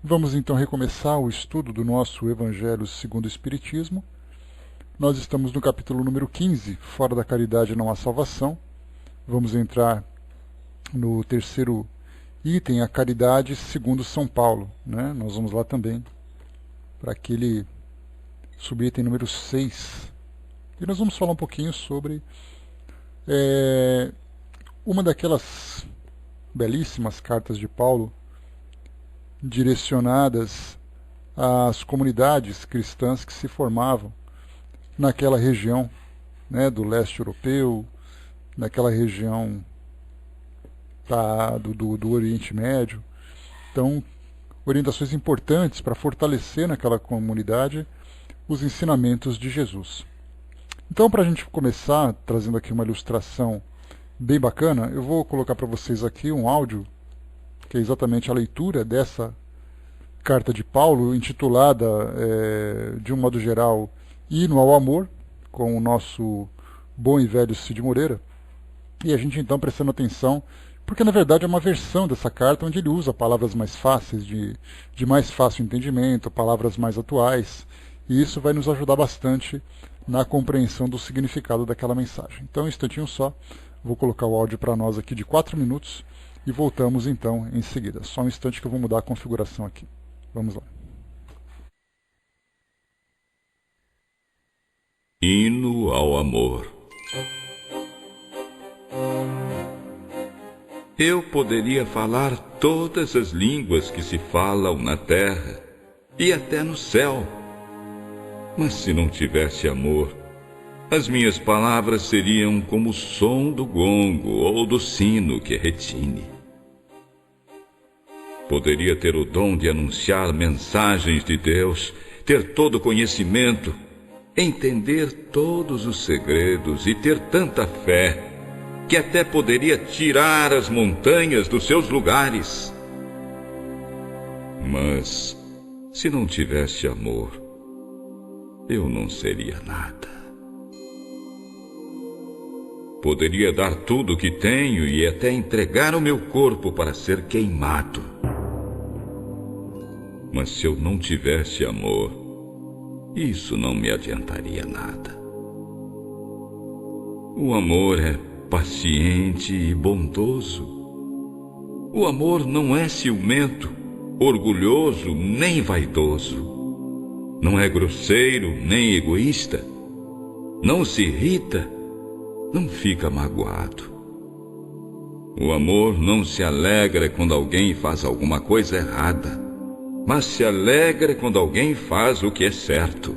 Vamos então recomeçar o estudo do nosso Evangelho segundo o Espiritismo. Nós estamos no capítulo número 15, Fora da Caridade não há salvação. Vamos entrar no terceiro item, a caridade segundo São Paulo. Nós vamos lá também para aquele subitem número 6. E nós vamos falar um pouquinho sobre uma daquelas belíssimas cartas de Paulo direcionadas às comunidades cristãs que se formavam naquela região, do leste europeu, naquela região do Oriente Médio. Então, orientações importantes para fortalecer naquela comunidade os ensinamentos de Jesus. Então, para a gente começar, trazendo aqui uma ilustração bem bacana, eu vou colocar para vocês aqui um áudio que é exatamente a leitura dessa carta de Paulo, intitulada, de um modo geral, Hino ao Amor, com o nosso bom e velho Cid Moreira. E a gente então prestando atenção, porque na verdade é uma versão dessa carta onde ele usa palavras mais fáceis, de mais fácil entendimento, palavras mais atuais, e isso vai nos ajudar bastante na compreensão do significado daquela mensagem. Então, um instantinho só, vou colocar o áudio para nós aqui de 4 minutos, e voltamos então em seguida. Só um instante que eu vou mudar a configuração aqui. Vamos lá. Hino ao amor. Eu poderia falar todas as línguas que se falam na terra e até no céu, mas se não tivesse amor, as minhas palavras seriam como o som do gongo ou do sino que retine. Poderia ter o dom de anunciar mensagens de Deus, ter todo o conhecimento, entender todos os segredos e ter tanta fé que até poderia tirar as montanhas dos seus lugares. Mas, se não tivesse amor, eu não seria nada. Poderia dar tudo o que tenho e até entregar o meu corpo para ser queimado. Mas se eu não tivesse amor, isso não me adiantaria nada. O amor é paciente e bondoso. O amor não é ciumento, orgulhoso nem vaidoso. Não é grosseiro nem egoísta. Não se irrita, não fica magoado. O amor não se alegra quando alguém faz alguma coisa errada, mas se alegra quando alguém faz o que é certo.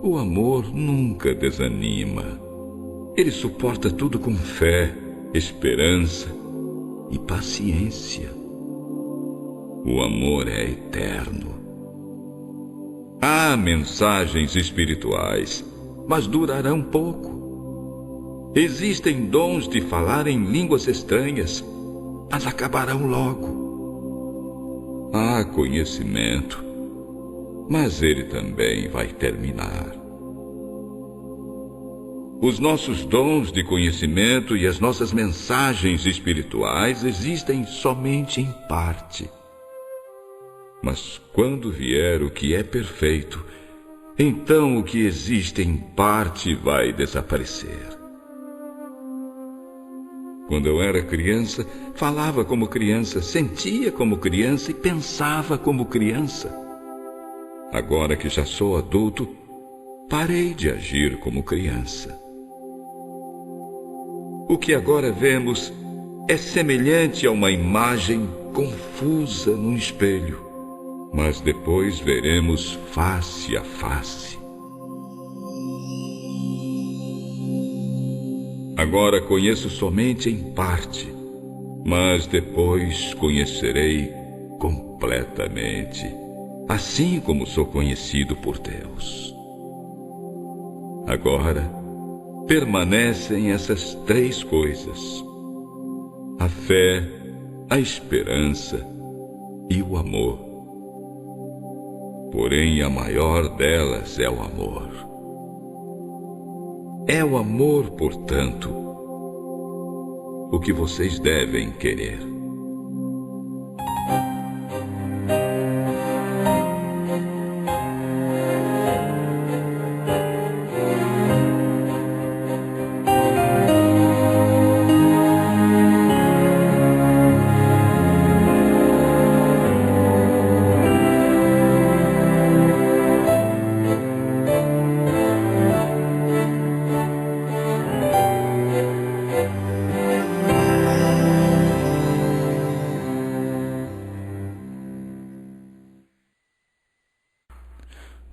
O amor nunca desanima. Ele suporta tudo com fé, esperança e paciência. O amor é eterno. Há mensagens espirituais, mas durarão pouco. Existem dons de falar em línguas estranhas, mas acabarão logo. Há conhecimento, mas ele também vai terminar. Os nossos dons de conhecimento e as nossas mensagens espirituais existem somente em parte. Mas quando vier o que é perfeito, então o que existe em parte vai desaparecer. Quando eu era criança, falava como criança, sentia como criança e pensava como criança. Agora que já sou adulto, parei de agir como criança. O que agora vemos é semelhante a uma imagem confusa num espelho, mas depois veremos face a face. Agora conheço somente em parte, mas depois conhecerei completamente, assim como sou conhecido por Deus. Agora permanecem essas 3 coisas: a fé, a esperança e o amor. Porém, a maior delas é o amor. É o amor, portanto, o que vocês devem querer.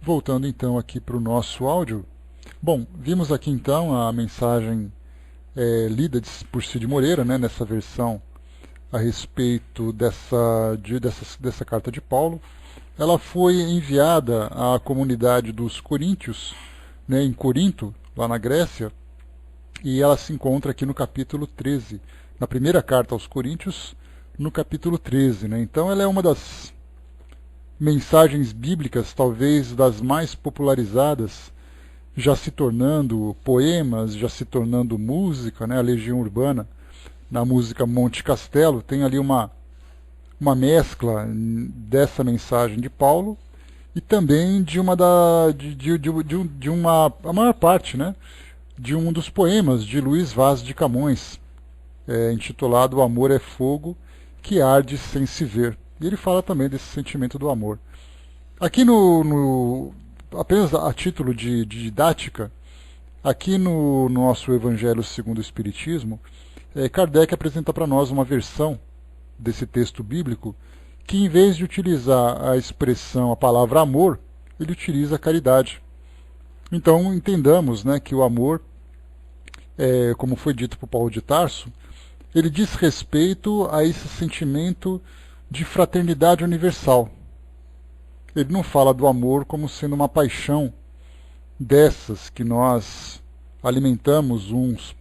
Voltando então aqui para o nosso áudio. Bom, vimos aqui então a mensagem lida por Cid Moreira, né, nessa versão a respeito dessa carta de Paulo. Ela foi enviada à comunidade dos coríntios, né, em Corinto, lá na Grécia, e ela se encontra aqui no capítulo 13, na primeira carta aos Coríntios, no capítulo 13. Né? Então ela é uma das mensagens bíblicas, talvez das mais popularizadas, já se tornando poemas, já se tornando música, né? A Legião Urbana, na música Monte Castelo, tem ali uma mescla dessa mensagem de Paulo e também de uma a maior parte, né, de um dos poemas de Luís Vaz de Camões, intitulado O Amor é Fogo que Arde Sem Se Ver. E ele fala também desse sentimento do amor. Aqui apenas a título de didática, aqui no nosso Evangelho segundo o Espiritismo, Kardec apresenta para nós uma versão desse texto bíblico que, em vez de utilizar a palavra amor, ele utiliza caridade. Então entendamos, né, que o amor, como foi dito por Paulo de Tarso, ele diz respeito a esse sentimento de fraternidade universal. Ele não fala do amor como sendo uma paixão dessas que nós alimentamos uns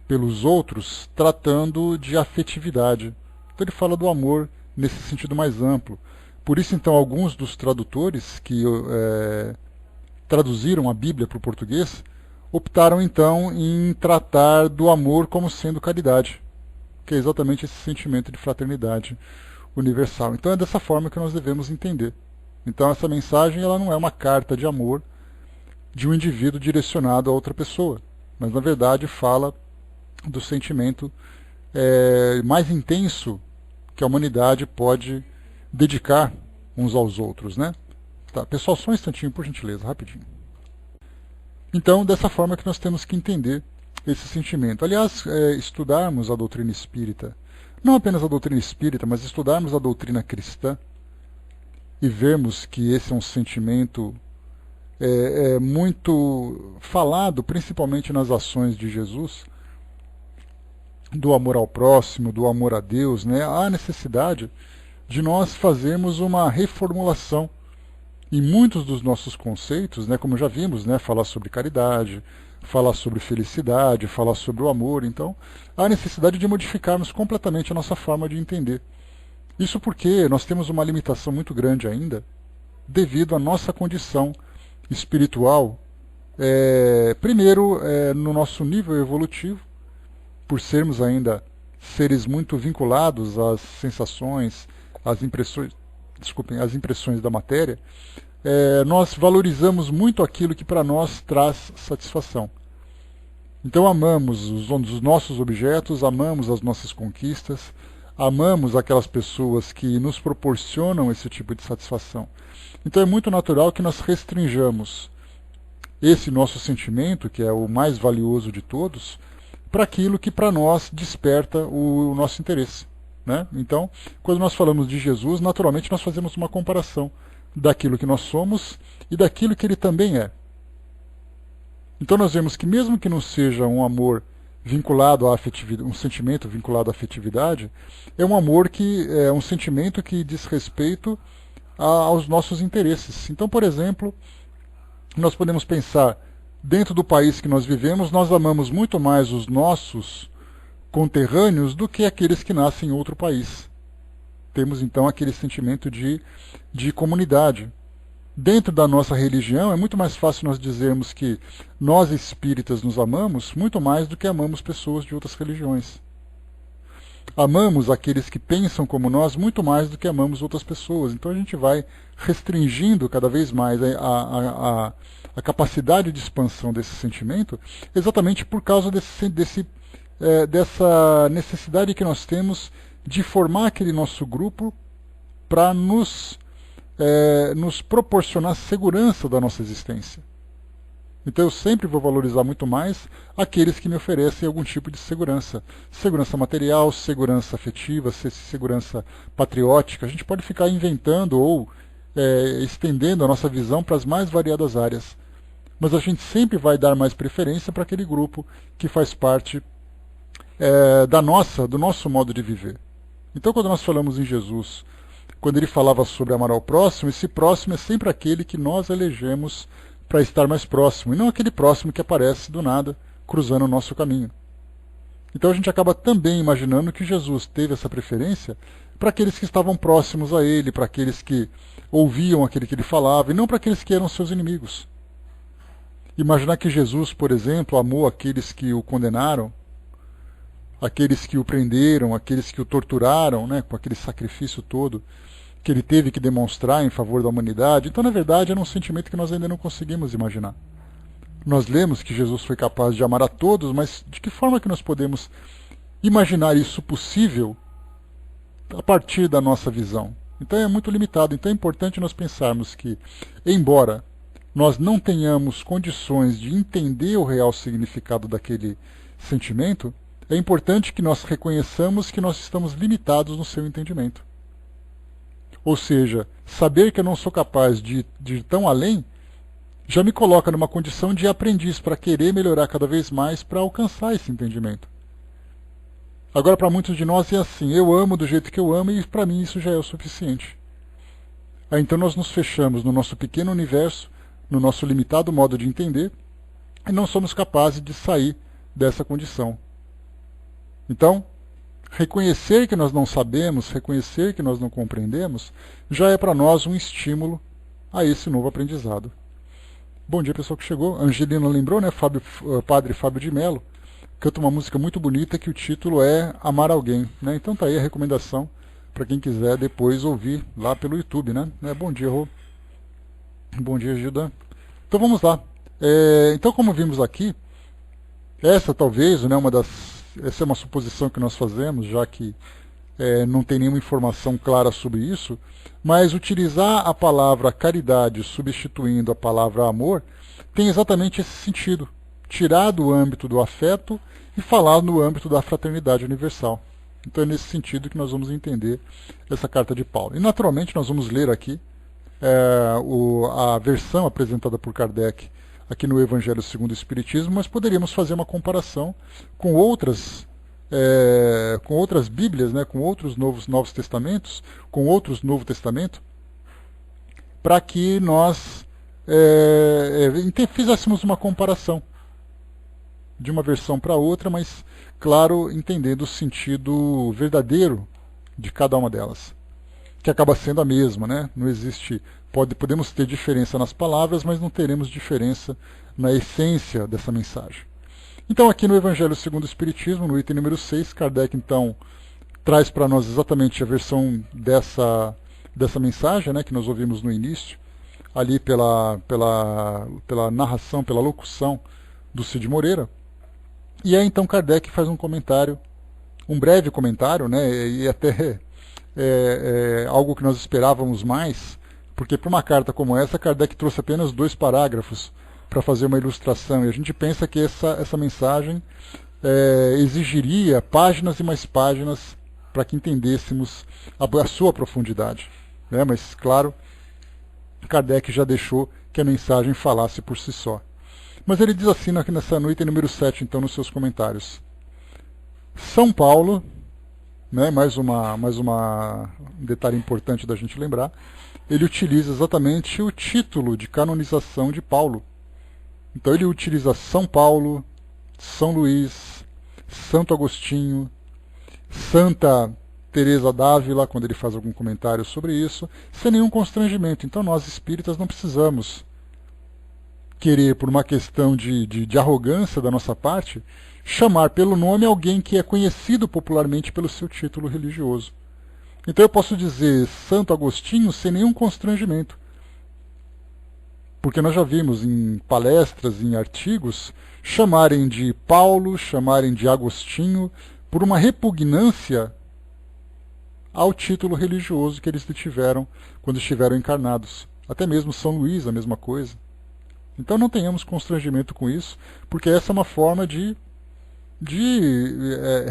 pelos outros, tratando de afetividade. Então ele fala do amor nesse sentido mais amplo. Por isso, então, alguns dos tradutores que traduziram a Bíblia para o português optaram, então, em tratar do amor como sendo caridade, que é exatamente esse sentimento de fraternidade universal. Então é dessa forma que nós devemos entender. Então essa mensagem ela não é uma carta de amor de um indivíduo direcionado a outra pessoa, mas na verdade fala do sentimento mais intenso que a humanidade pode dedicar uns aos outros, né? Tá, pessoal, só um instantinho, por gentileza, rapidinho. Então, dessa forma que nós temos que entender esse sentimento. Aliás, estudarmos a doutrina espírita, não apenas a doutrina espírita, mas estudarmos a doutrina cristã e vermos que esse é um sentimento muito falado, principalmente nas ações de Jesus, do amor ao próximo, do amor a Deus, né? Há necessidade de nós fazermos uma reformulação em muitos dos nossos conceitos, né? Como já vimos, né? Falar sobre caridade, falar sobre felicidade, falar sobre o amor. Então, há necessidade de modificarmos completamente a nossa forma de entender. Isso porque nós temos uma limitação muito grande ainda, devido à nossa condição espiritual, primeiro, no nosso nível evolutivo, por sermos ainda seres muito vinculados às sensações, às impressões da matéria, nós valorizamos muito aquilo que para nós traz satisfação. Então amamos os nossos objetos, amamos as nossas conquistas, amamos aquelas pessoas que nos proporcionam esse tipo de satisfação. Então é muito natural que nós restringamos esse nosso sentimento, que é o mais valioso de todos, para aquilo que para nós desperta o nosso interesse, né? Então, quando nós falamos de Jesus, naturalmente nós fazemos uma comparação daquilo que nós somos e daquilo que ele também é. Então nós vemos que mesmo que não seja um amor vinculado à afetividade, um sentimento vinculado à afetividade, é um amor que é um sentimento que diz respeito aos nossos interesses. Então, por exemplo, nós podemos pensar, dentro do país que nós vivemos, nós amamos muito mais os nossos conterrâneos do que aqueles que nascem em outro país. Temos então aquele sentimento de comunidade. Dentro da nossa religião, é muito mais fácil nós dizermos que nós espíritas nos amamos muito mais do que amamos pessoas de outras religiões. Amamos aqueles que pensam como nós muito mais do que amamos outras pessoas. Então a gente vai restringindo cada vez mais a capacidade de expansão desse sentimento, exatamente por causa dessa necessidade que nós temos de formar aquele nosso grupo para nos proporcionar segurança da nossa existência. Então eu sempre vou valorizar muito mais aqueles que me oferecem algum tipo de segurança. Segurança material, segurança afetiva, segurança patriótica. A gente pode ficar inventando ou estendendo a nossa visão para as mais variadas áreas. Mas a gente sempre vai dar mais preferência para aquele grupo que faz parte do nosso modo de viver. Então, quando nós falamos em Jesus, quando ele falava sobre amar ao próximo, esse próximo é sempre aquele que nós elegemos para estar mais próximo, e não aquele próximo que aparece do nada, cruzando o nosso caminho. Então a gente acaba também imaginando que Jesus teve essa preferência para aqueles que estavam próximos a ele, para aqueles que ouviam aquele que ele falava, e não para aqueles que eram seus inimigos. Imaginar que Jesus, por exemplo, amou aqueles que o condenaram, aqueles que o prenderam, aqueles que o torturaram, né, com aquele sacrifício todo que ele teve que demonstrar em favor da humanidade. Então, na verdade, era um sentimento que nós ainda não conseguimos imaginar. Nós lemos que Jesus foi capaz de amar a todos, mas de que forma que nós podemos imaginar isso possível a partir da nossa visão? Então é muito limitado. Então é importante nós pensarmos que, embora nós não tenhamos condições de entender o real significado daquele sentimento, é importante que nós reconheçamos que nós estamos limitados no seu entendimento. Ou seja, saber que eu não sou capaz de ir tão além já me coloca numa condição de aprendiz para querer melhorar cada vez mais para alcançar esse entendimento. Agora, para muitos de nós é assim: eu amo do jeito que eu amo e para mim isso já é o suficiente. Aí, então nós nos fechamos no nosso pequeno universo, no nosso limitado modo de entender, e não somos capazes de sair dessa condição. Então, reconhecer que nós não sabemos, reconhecer que nós não compreendemos, já é para nós um estímulo a esse novo aprendizado. Bom dia, pessoal que chegou. A Angelina lembrou, né? Padre Fábio de Mello canta uma música muito bonita que o título é Amar Alguém, né? Então tá aí a recomendação para quem quiser depois ouvir lá pelo YouTube, né? Bom dia, Rô. Bom dia, Gilda. Então vamos lá. Então, como vimos aqui, essa talvez, né, essa é uma suposição que nós fazemos, já que não tem nenhuma informação clara sobre isso, mas utilizar a palavra caridade substituindo a palavra amor tem exatamente esse sentido: tirar do âmbito do afeto e falar no âmbito da fraternidade universal. Então é nesse sentido que nós vamos entender essa carta de Paulo. E naturalmente nós vamos ler aqui a versão apresentada por Kardec aqui no Evangelho segundo o Espiritismo, mas poderíamos fazer uma comparação com outras Bíblias, né, com outros novos testamentos, com outros Novo Testamento, para que nós fizéssemos uma comparação de uma versão para outra, mas, claro, entendendo o sentido verdadeiro de cada uma delas, que acaba sendo a mesma, né? Não existe, podemos ter diferença nas palavras, mas não teremos diferença na essência dessa mensagem. Então, aqui no Evangelho segundo o Espiritismo, no item número 6, Kardec, então, traz para nós exatamente a versão dessa mensagem, né, que nós ouvimos no início, ali pela narração, pela locução do Cid Moreira. E aí, então, Kardec faz um comentário, um breve comentário, né, e até algo que nós esperávamos mais, porque para uma carta como essa, Kardec trouxe apenas 2 parágrafos para fazer uma ilustração, e a gente pensa que essa mensagem exigiria páginas e mais páginas para que entendêssemos a sua profundidade, né? Mas, claro, Kardec já deixou que a mensagem falasse por si só. Mas ele diz assim nessa noite, número 7, então, nos seus comentários: São Paulo, né, mais um detalhe importante da gente lembrar, ele utiliza exatamente o título de canonização de Paulo. Então ele utiliza São Paulo, São Luís, Santo Agostinho, Santa Teresa d'Ávila, quando ele faz algum comentário sobre isso, sem nenhum constrangimento. Então nós espíritas não precisamos querer, por uma questão de arrogância da nossa parte, chamar pelo nome alguém que é conhecido popularmente pelo seu título religioso. Então eu posso dizer Santo Agostinho sem nenhum constrangimento, porque nós já vimos em palestras, em artigos, chamarem de Paulo, chamarem de Agostinho, por uma repugnância ao título religioso que eles tiveram quando estiveram encarnados. Até mesmo São Luís, a mesma coisa. Então não tenhamos constrangimento com isso, porque essa é uma forma de de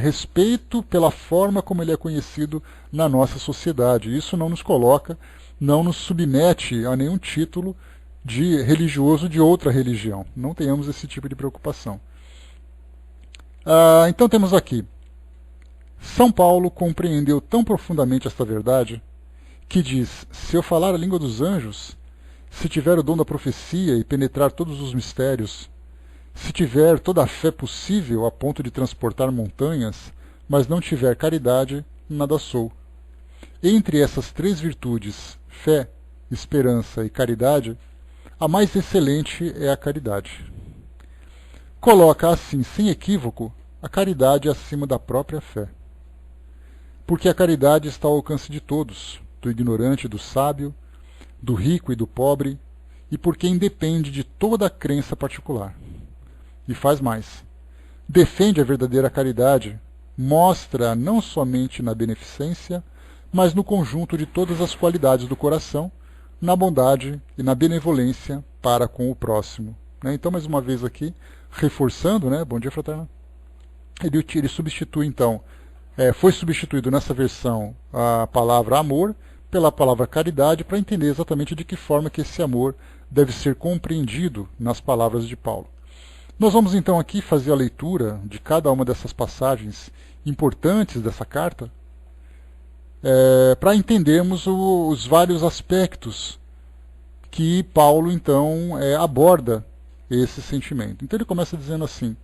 respeito pela forma como ele é conhecido na nossa sociedade. Isso não nos coloca, não nos submete a nenhum título de religioso de outra religião. Não tenhamos esse tipo de preocupação. Então temos aqui, São Paulo compreendeu tão profundamente esta verdade que diz: se eu falar a língua dos anjos, se tiver o dom da profecia e penetrar todos os mistérios, se tiver toda a fé possível a ponto de transportar montanhas, mas não tiver caridade, nada sou. Entre essas três virtudes, fé, esperança e caridade, a mais excelente é a caridade. Coloca assim, sem equívoco, a caridade acima da própria fé. Porque a caridade está ao alcance de todos, do ignorante e do sábio, do rico e do pobre, e por quem depende de toda a crença particular. E faz mais. Defende a verdadeira caridade, mostra não somente na beneficência, mas no conjunto de todas as qualidades do coração, na bondade e na benevolência para com o próximo. Então, mais uma vez aqui, reforçando, bom dia, fraterna, ele substitui, então, foi substituído nessa versão a palavra amor pela palavra caridade, para entender exatamente de que forma que esse amor deve ser compreendido nas palavras de Paulo. Nós vamos então aqui fazer a leitura de cada uma dessas passagens importantes dessa carta, para entendermos os vários aspectos que Paulo então aborda esse sentimento. Então ele começa dizendo assim: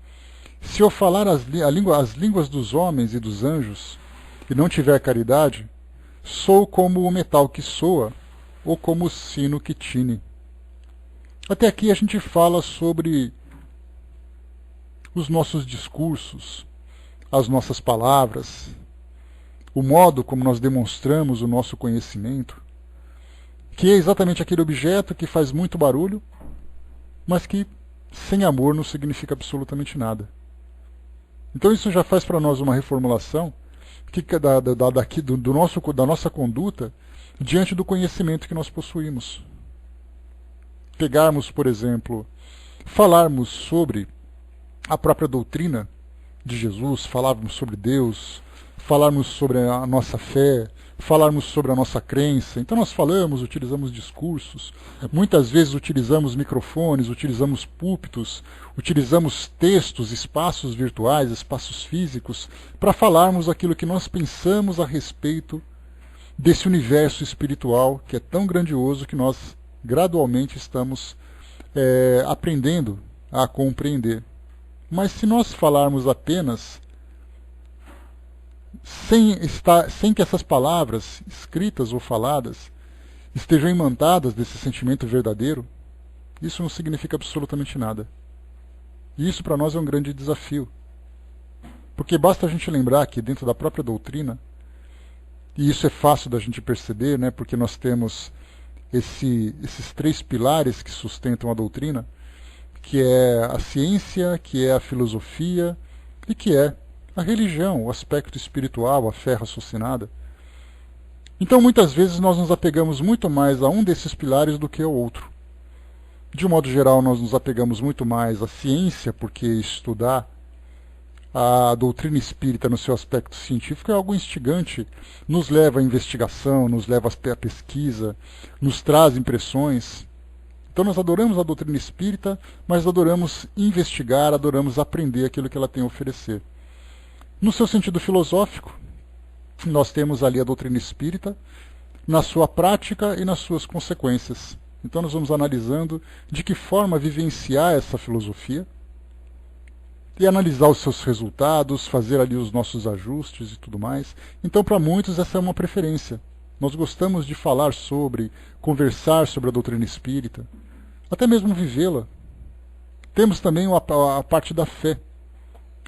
se eu falar as línguas dos homens e dos anjos e não tiver caridade, sou como o metal que soa ou como o sino que tine. Até aqui a gente fala sobre os nossos discursos, as nossas palavras, o modo como nós demonstramos o nosso conhecimento, que é exatamente aquele objeto que faz muito barulho, mas que sem amor não significa absolutamente nada. Então isso já faz para nós uma reformulação da nossa conduta diante do conhecimento que nós possuímos. Pegarmos, por exemplo, falarmos sobre a própria doutrina de Jesus, falarmos sobre Deus, falarmos sobre a nossa fé, falarmos sobre a nossa crença. Então nós falamos, utilizamos discursos, muitas vezes utilizamos microfones, utilizamos púlpitos, utilizamos textos, espaços virtuais, espaços físicos, para falarmos aquilo que nós pensamos a respeito desse universo espiritual que é tão grandioso que nós gradualmente estamos aprendendo a compreender. Mas se nós falarmos apenas sem que essas palavras, escritas ou faladas, estejam imantadas desse sentimento verdadeiro, isso não significa absolutamente nada. E isso para nós é um grande desafio. Porque basta a gente lembrar que dentro da própria doutrina, e isso é fácil da gente perceber, porque nós temos esses três pilares que sustentam a doutrina, que é a ciência, que é a filosofia e que é a religião, o aspecto espiritual, a fé raciocinada. Então, muitas vezes, nós nos apegamos muito mais a um desses pilares do que ao outro. De um modo geral, nós nos apegamos muito mais à ciência, porque estudar a doutrina espírita no seu aspecto científico é algo instigante, nos leva à investigação, nos leva à pesquisa, nos traz impressões. Então nós adoramos a doutrina espírita, mas adoramos investigar, adoramos aprender aquilo que ela tem a oferecer. No seu sentido filosófico, nós temos ali a doutrina espírita, na sua prática e nas suas consequências. Então nós vamos analisando de que forma vivenciar essa filosofia e analisar os seus resultados, fazer ali os nossos ajustes e tudo mais. Então para muitos essa é uma preferência. Nós gostamos de falar sobre, conversar sobre a doutrina espírita, até mesmo vivê-la. Temos também a parte da fé,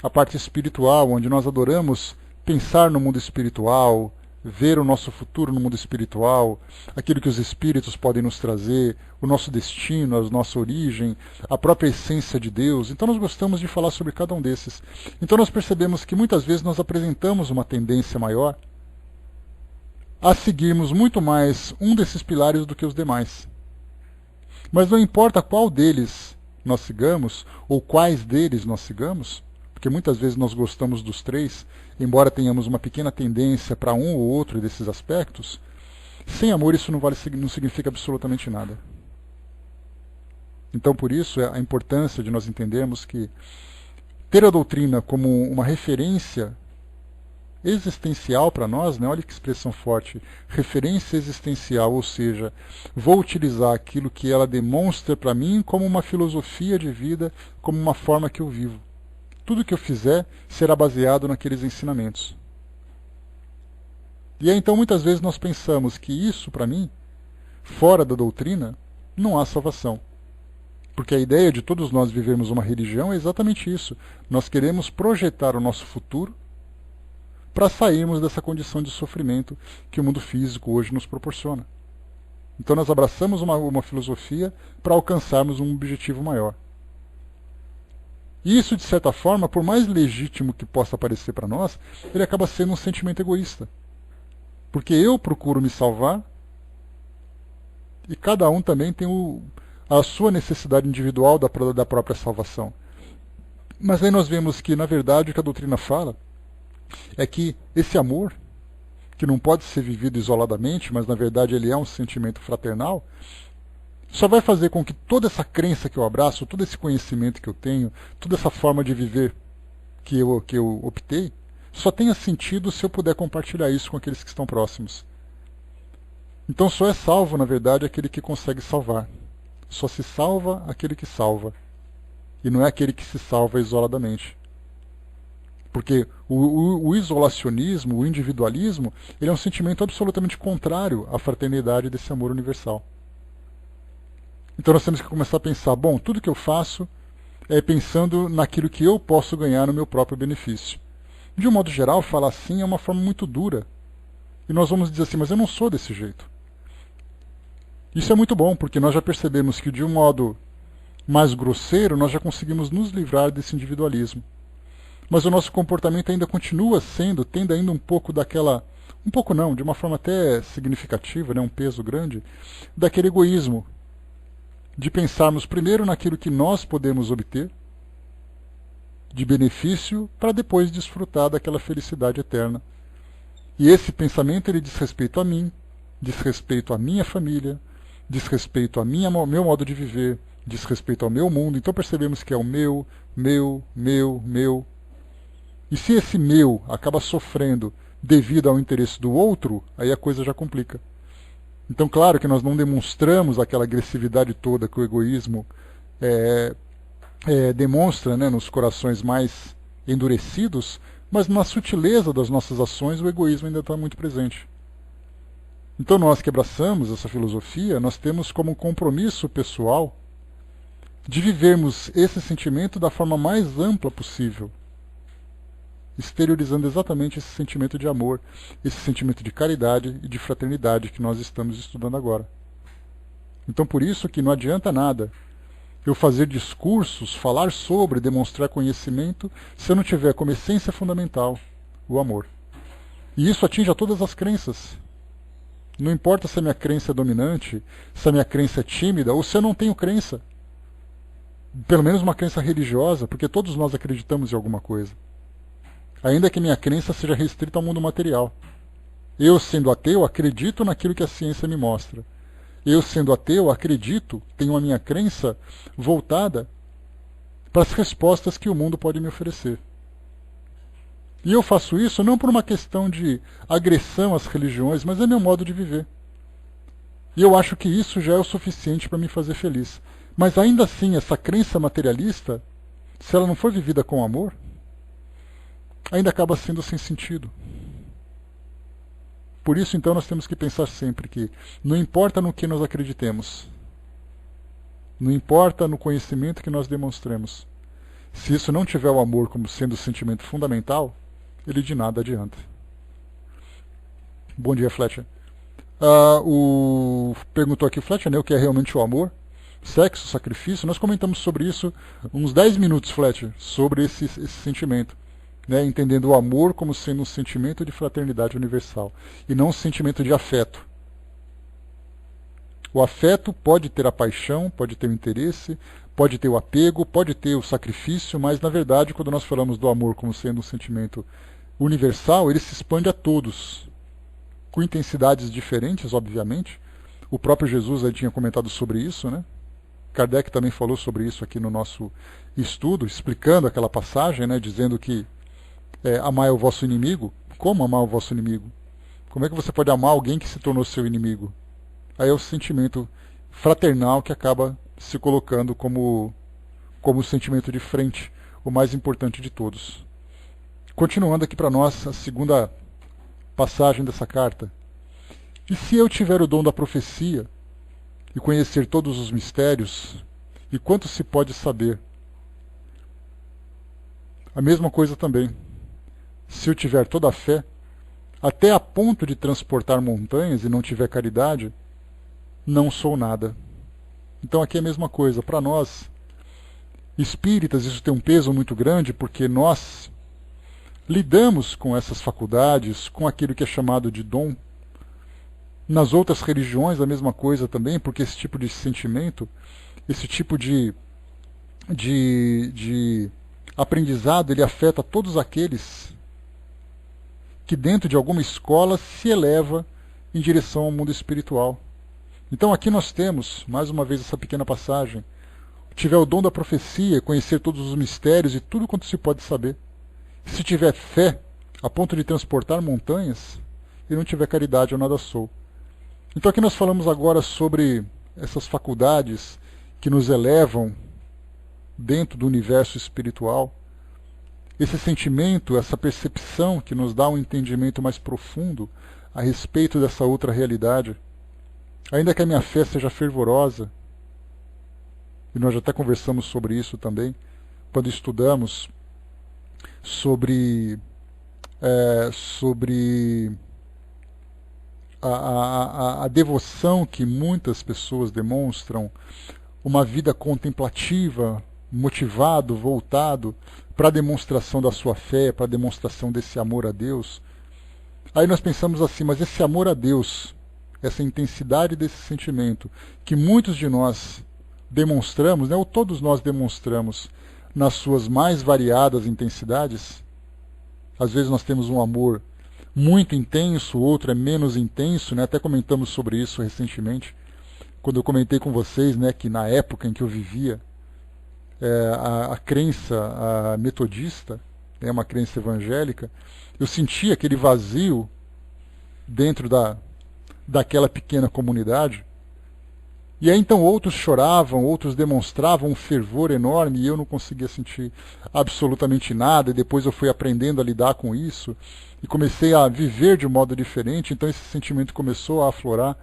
a parte espiritual, onde nós adoramos pensar no mundo espiritual, ver o nosso futuro no mundo espiritual, aquilo que os espíritos podem nos trazer, o nosso destino, a nossa origem, a própria essência de Deus. Então nós gostamos de falar sobre cada um desses. Então nós percebemos que muitas vezes nós apresentamos uma tendência maior a seguirmos muito mais um desses pilares do que os demais. Mas não importa qual deles nós sigamos, ou quais deles nós sigamos, porque muitas vezes nós gostamos dos três, embora tenhamos uma pequena tendência para um ou outro desses aspectos, sem amor isso não significa absolutamente nada. Então, por isso, a importância de nós entendermos que ter a doutrina como uma referência existencial para nós, né? Olha que expressão forte, referência existencial, ou seja, vou utilizar aquilo que ela demonstra para mim como uma filosofia de vida, como uma forma que eu vivo. Tudo que eu fizer será baseado naqueles ensinamentos. E aí, então, muitas vezes nós pensamos que isso, para mim, fora da doutrina, não há salvação. Porque a ideia de todos nós vivermos uma religião é exatamente isso. Nós queremos projetar o nosso futuro para sairmos dessa condição de sofrimento que o mundo físico hoje nos proporciona. Então nós abraçamos uma filosofia para alcançarmos um objetivo maior. E isso, de certa forma, por mais legítimo que possa parecer para nós, ele acaba sendo um sentimento egoísta. Porque eu procuro me salvar e cada um também tem a sua necessidade individual da própria salvação. Mas aí nós vemos que, na verdade, o que a doutrina fala é que esse amor, que não pode ser vivido isoladamente, mas na verdade ele é um sentimento fraternal, só vai fazer com que toda essa crença que eu abraço, todo esse conhecimento que eu tenho, toda essa forma de viver que eu optei, só tenha sentido se eu puder compartilhar isso com aqueles que estão próximos. Então só é salvo, na verdade, aquele que consegue salvar. Só se salva aquele que salva. E não é aquele que se salva isoladamente. Porque o isolacionismo, o individualismo, ele é um sentimento absolutamente contrário à fraternidade desse amor universal. Então nós temos que começar a pensar, bom, tudo que eu faço é pensando naquilo que eu posso ganhar no meu próprio benefício. De um modo geral, falar assim é uma forma muito dura. E nós vamos dizer assim, mas eu não sou desse jeito. Isso é muito bom, porque nós já percebemos que de um modo mais grosseiro nós já conseguimos nos livrar desse individualismo. Mas o nosso comportamento ainda continua tendo ainda um pouco daquela, um pouco não, de uma forma até significativa, né, um peso grande, daquele egoísmo, de pensarmos primeiro naquilo que nós podemos obter, de benefício, para depois desfrutar daquela felicidade eterna. E esse pensamento ele diz respeito a mim, diz respeito à minha família, diz respeito ao meu modo de viver, diz respeito ao meu mundo. Então percebemos que é o meu. E se esse meu acaba sofrendo devido ao interesse do outro, aí a coisa já complica. Então, claro que nós não demonstramos aquela agressividade toda que o egoísmo demonstra, né, nos corações mais endurecidos, mas na sutileza das nossas ações o egoísmo ainda está muito presente. Então nós que abraçamos essa filosofia, nós temos como um compromisso pessoal de vivermos esse sentimento da forma mais ampla possível, exteriorizando exatamente esse sentimento de amor, esse sentimento de caridade e de fraternidade que nós estamos estudando agora. Então por isso que não adianta nada eu fazer discursos, falar sobre, demonstrar conhecimento, se eu não tiver como essência fundamental o amor. E isso atinge a todas as crenças. Não importa se a minha crença é dominante, se a minha crença é tímida, ou se eu não tenho crença. Pelo menos uma crença religiosa, porque todos nós acreditamos em alguma coisa. Ainda que minha crença seja restrita ao mundo material. Eu, sendo ateu, acredito naquilo que a ciência me mostra. Eu, sendo ateu, acredito, tenho a minha crença voltada para as respostas que o mundo pode me oferecer. E eu faço isso não por uma questão de agressão às religiões, mas é meu modo de viver. E eu acho que isso já é o suficiente para me fazer feliz. Mas ainda assim, essa crença materialista, se ela não for vivida com amor, ainda acaba sendo sem sentido. Por isso, então, nós temos que pensar sempre que não importa no que nós acreditemos, não importa no conhecimento que nós demonstremos, se isso não tiver o amor como sendo o sentimento fundamental, ele de nada adianta. Bom dia, Fletcher. Perguntou aqui, Fletcher, né, o que é realmente o amor? Sexo, sacrifício? Nós comentamos sobre isso uns 10 minutos, Fletcher, sobre esse sentimento. Né, entendendo o amor como sendo um sentimento de fraternidade universal, e não um sentimento de afeto. O afeto pode ter a paixão, pode ter o interesse, pode ter o apego, pode ter o sacrifício, mas na verdade, quando nós falamos do amor como sendo um sentimento universal, ele se expande a todos, com intensidades diferentes, obviamente. O próprio Jesus aí tinha comentado sobre isso, né? Kardec também falou sobre isso aqui no nosso estudo, explicando aquela passagem, né? Dizendo que amar é o vosso inimigo. Como amar o vosso inimigo? Como é que você pode amar alguém que se tornou seu inimigo? Aí é o sentimento fraternal que acaba se colocando como o sentimento de frente, o mais importante de todos. Continuando aqui para nós, a segunda passagem dessa carta. E se eu tiver o dom da profecia, e conhecer todos os mistérios, e quanto se pode saber? A mesma coisa também. Se eu tiver toda a fé, até a ponto de transportar montanhas e não tiver caridade, não sou nada. Então aqui é a mesma coisa. Para nós, espíritas, isso tem um peso muito grande, porque nós lidamos com essas faculdades, com aquilo que é chamado de dom. Nas outras religiões a mesma coisa também, porque esse tipo de sentimento, esse tipo de aprendizado, ele afeta todos aqueles que dentro de alguma escola se eleva em direção ao mundo espiritual. Então aqui nós temos, mais uma vez, essa pequena passagem. Tiver o dom da profecia, conhecer todos os mistérios e tudo quanto se pode saber. Se tiver fé, a ponto de transportar montanhas, e não tiver caridade, eu nada sou. Então aqui nós falamos agora sobre essas faculdades que nos elevam dentro do universo espiritual. Esse sentimento, essa percepção que nos dá um entendimento mais profundo a respeito dessa outra realidade. Ainda que a minha fé seja fervorosa, e nós já até conversamos sobre isso também, quando estudamos sobre a devoção que muitas pessoas demonstram, uma vida contemplativa, motivado, voltado para a demonstração da sua fé, para a demonstração desse amor a Deus. Aí nós pensamos assim, mas esse amor a Deus, essa intensidade desse sentimento que muitos de nós demonstramos, né, ou todos nós demonstramos nas suas mais variadas intensidades. Às vezes nós temos um amor muito intenso, o outro é menos intenso, né? Até comentamos sobre isso recentemente, quando eu comentei com vocês, né, que na época em que eu vivia, a crença metodista, uma crença evangélica, eu sentia aquele vazio dentro daquela pequena comunidade. E aí então outros choravam, outros demonstravam um fervor enorme e eu não conseguia sentir absolutamente nada. E depois eu fui aprendendo a lidar com isso e comecei a viver de um modo diferente, então esse sentimento começou a aflorar.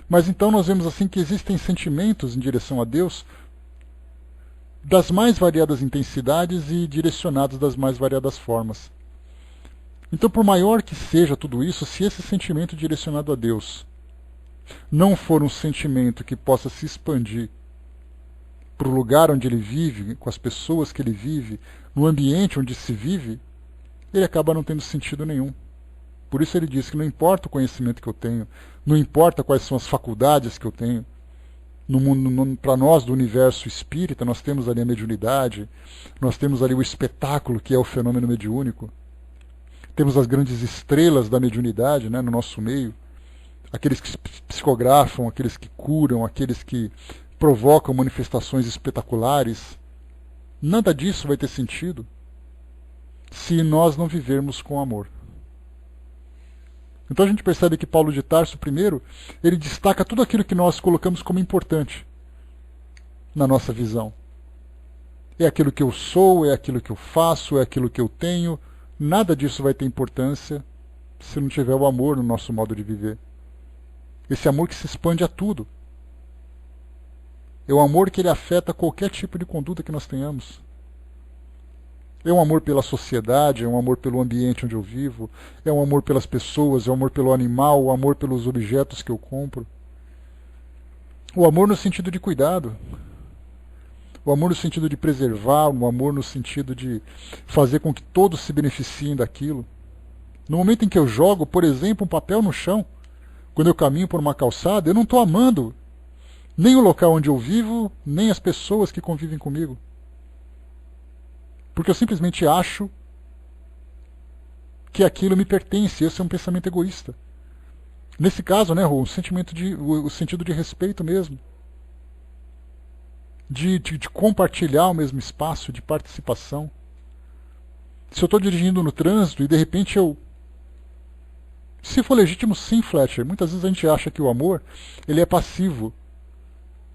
Mas então nós vemos assim que existem sentimentos em direção a Deus das mais variadas intensidades e direcionados das mais variadas formas. Então, por maior que seja tudo isso, se esse sentimento direcionado a Deus não for um sentimento que possa se expandir para o lugar onde ele vive, com as pessoas que ele vive, no ambiente onde se vive, ele acaba não tendo sentido nenhum. Por isso ele diz que não importa o conhecimento que eu tenho, não importa quais são as faculdades que eu tenho. Para nós do universo espírita, nós temos ali a mediunidade, nós temos ali o espetáculo que é o fenômeno mediúnico, temos as grandes estrelas da mediunidade, né, no nosso meio, aqueles que psicografam, aqueles que curam, aqueles que provocam manifestações espetaculares. Nada disso vai ter sentido se nós não vivermos com amor. Então a gente percebe que Paulo de Tarso, primeiro, ele destaca tudo aquilo que nós colocamos como importante na nossa visão. É aquilo que eu sou, é aquilo que eu faço, é aquilo que eu tenho. Nada disso vai ter importância se não tiver o amor no nosso modo de viver. Esse amor que se expande a tudo. É o amor que ele afeta qualquer tipo de conduta que nós tenhamos. É um amor pela sociedade, é um amor pelo ambiente onde eu vivo, é um amor pelas pessoas, é um amor pelo animal, o amor pelos objetos que eu compro. O amor no sentido de cuidado. O amor no sentido de preservar, o amor no sentido de fazer com que todos se beneficiem daquilo. No momento em que eu jogo, por exemplo, um papel no chão, quando eu caminho por uma calçada, eu não estou amando nem o local onde eu vivo, nem as pessoas que convivem comigo. Porque eu simplesmente acho que aquilo me pertence. Esse é um pensamento egoísta. Nesse caso, né, o sentido de respeito mesmo. De compartilhar o mesmo espaço, de participação. Se eu estou dirigindo no trânsito e de repente eu... Se for legítimo, sim, Fletcher. Muitas vezes a gente acha que o amor ele é passivo.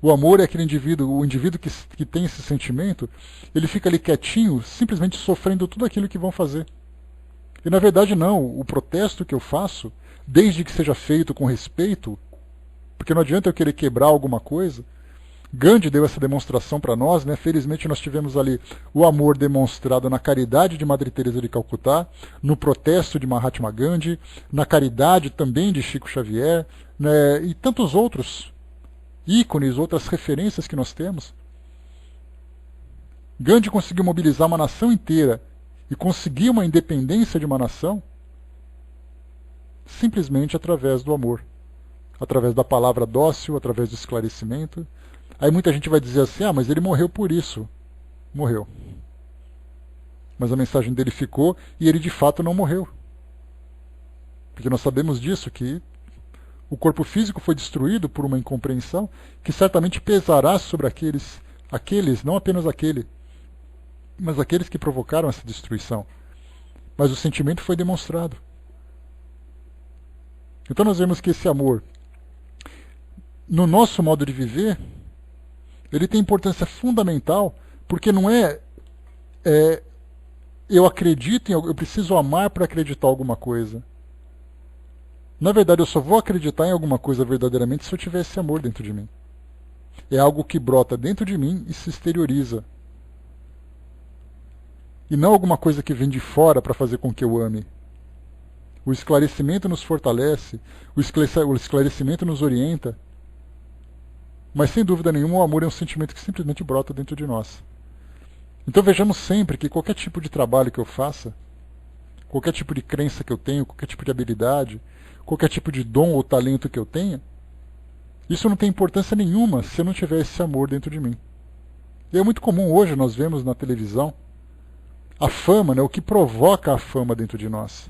O amor é aquele indivíduo, o indivíduo que tem esse sentimento, ele fica ali quietinho, simplesmente sofrendo tudo aquilo que vão fazer. E na verdade não, o protesto que eu faço, desde que seja feito com respeito, porque não adianta eu querer quebrar alguma coisa. Gandhi deu essa demonstração para nós, né? Felizmente nós tivemos ali o amor demonstrado na caridade de Madre Teresa de Calcutá, no protesto de Mahatma Gandhi, na caridade também de Chico Xavier, né? E tantos outros ícones, outras referências que nós temos. Gandhi conseguiu mobilizar uma nação inteira e conseguir uma independência de uma nação simplesmente através do amor, através da palavra dócil, através do esclarecimento. Aí muita gente vai dizer assim, mas ele morreu por isso. Morreu. Mas a mensagem dele ficou e ele de fato não morreu. Porque nós sabemos disso, que o corpo físico foi destruído por uma incompreensão que certamente pesará sobre aqueles, não apenas aquele, mas aqueles que provocaram essa destruição. Mas o sentimento foi demonstrado. Então nós vemos que esse amor, no nosso modo de viver, ele tem importância fundamental, porque não eu acredito, eu preciso amar para acreditar em alguma coisa. Na verdade, eu só vou acreditar em alguma coisa verdadeiramente se eu tiver esse amor dentro de mim. É algo que brota dentro de mim e se exterioriza. E não alguma coisa que vem de fora para fazer com que eu ame. O esclarecimento nos fortalece, o esclarecimento nos orienta. Mas sem dúvida nenhuma o amor é um sentimento que simplesmente brota dentro de nós. Então vejamos sempre que qualquer tipo de trabalho que eu faça, qualquer tipo de crença que eu tenho, qualquer tipo de habilidade, qualquer tipo de dom ou talento que eu tenha, isso não tem importância nenhuma se eu não tiver esse amor dentro de mim. E é muito comum hoje, nós vemos na televisão, a fama, né, o que provoca a fama dentro de nós.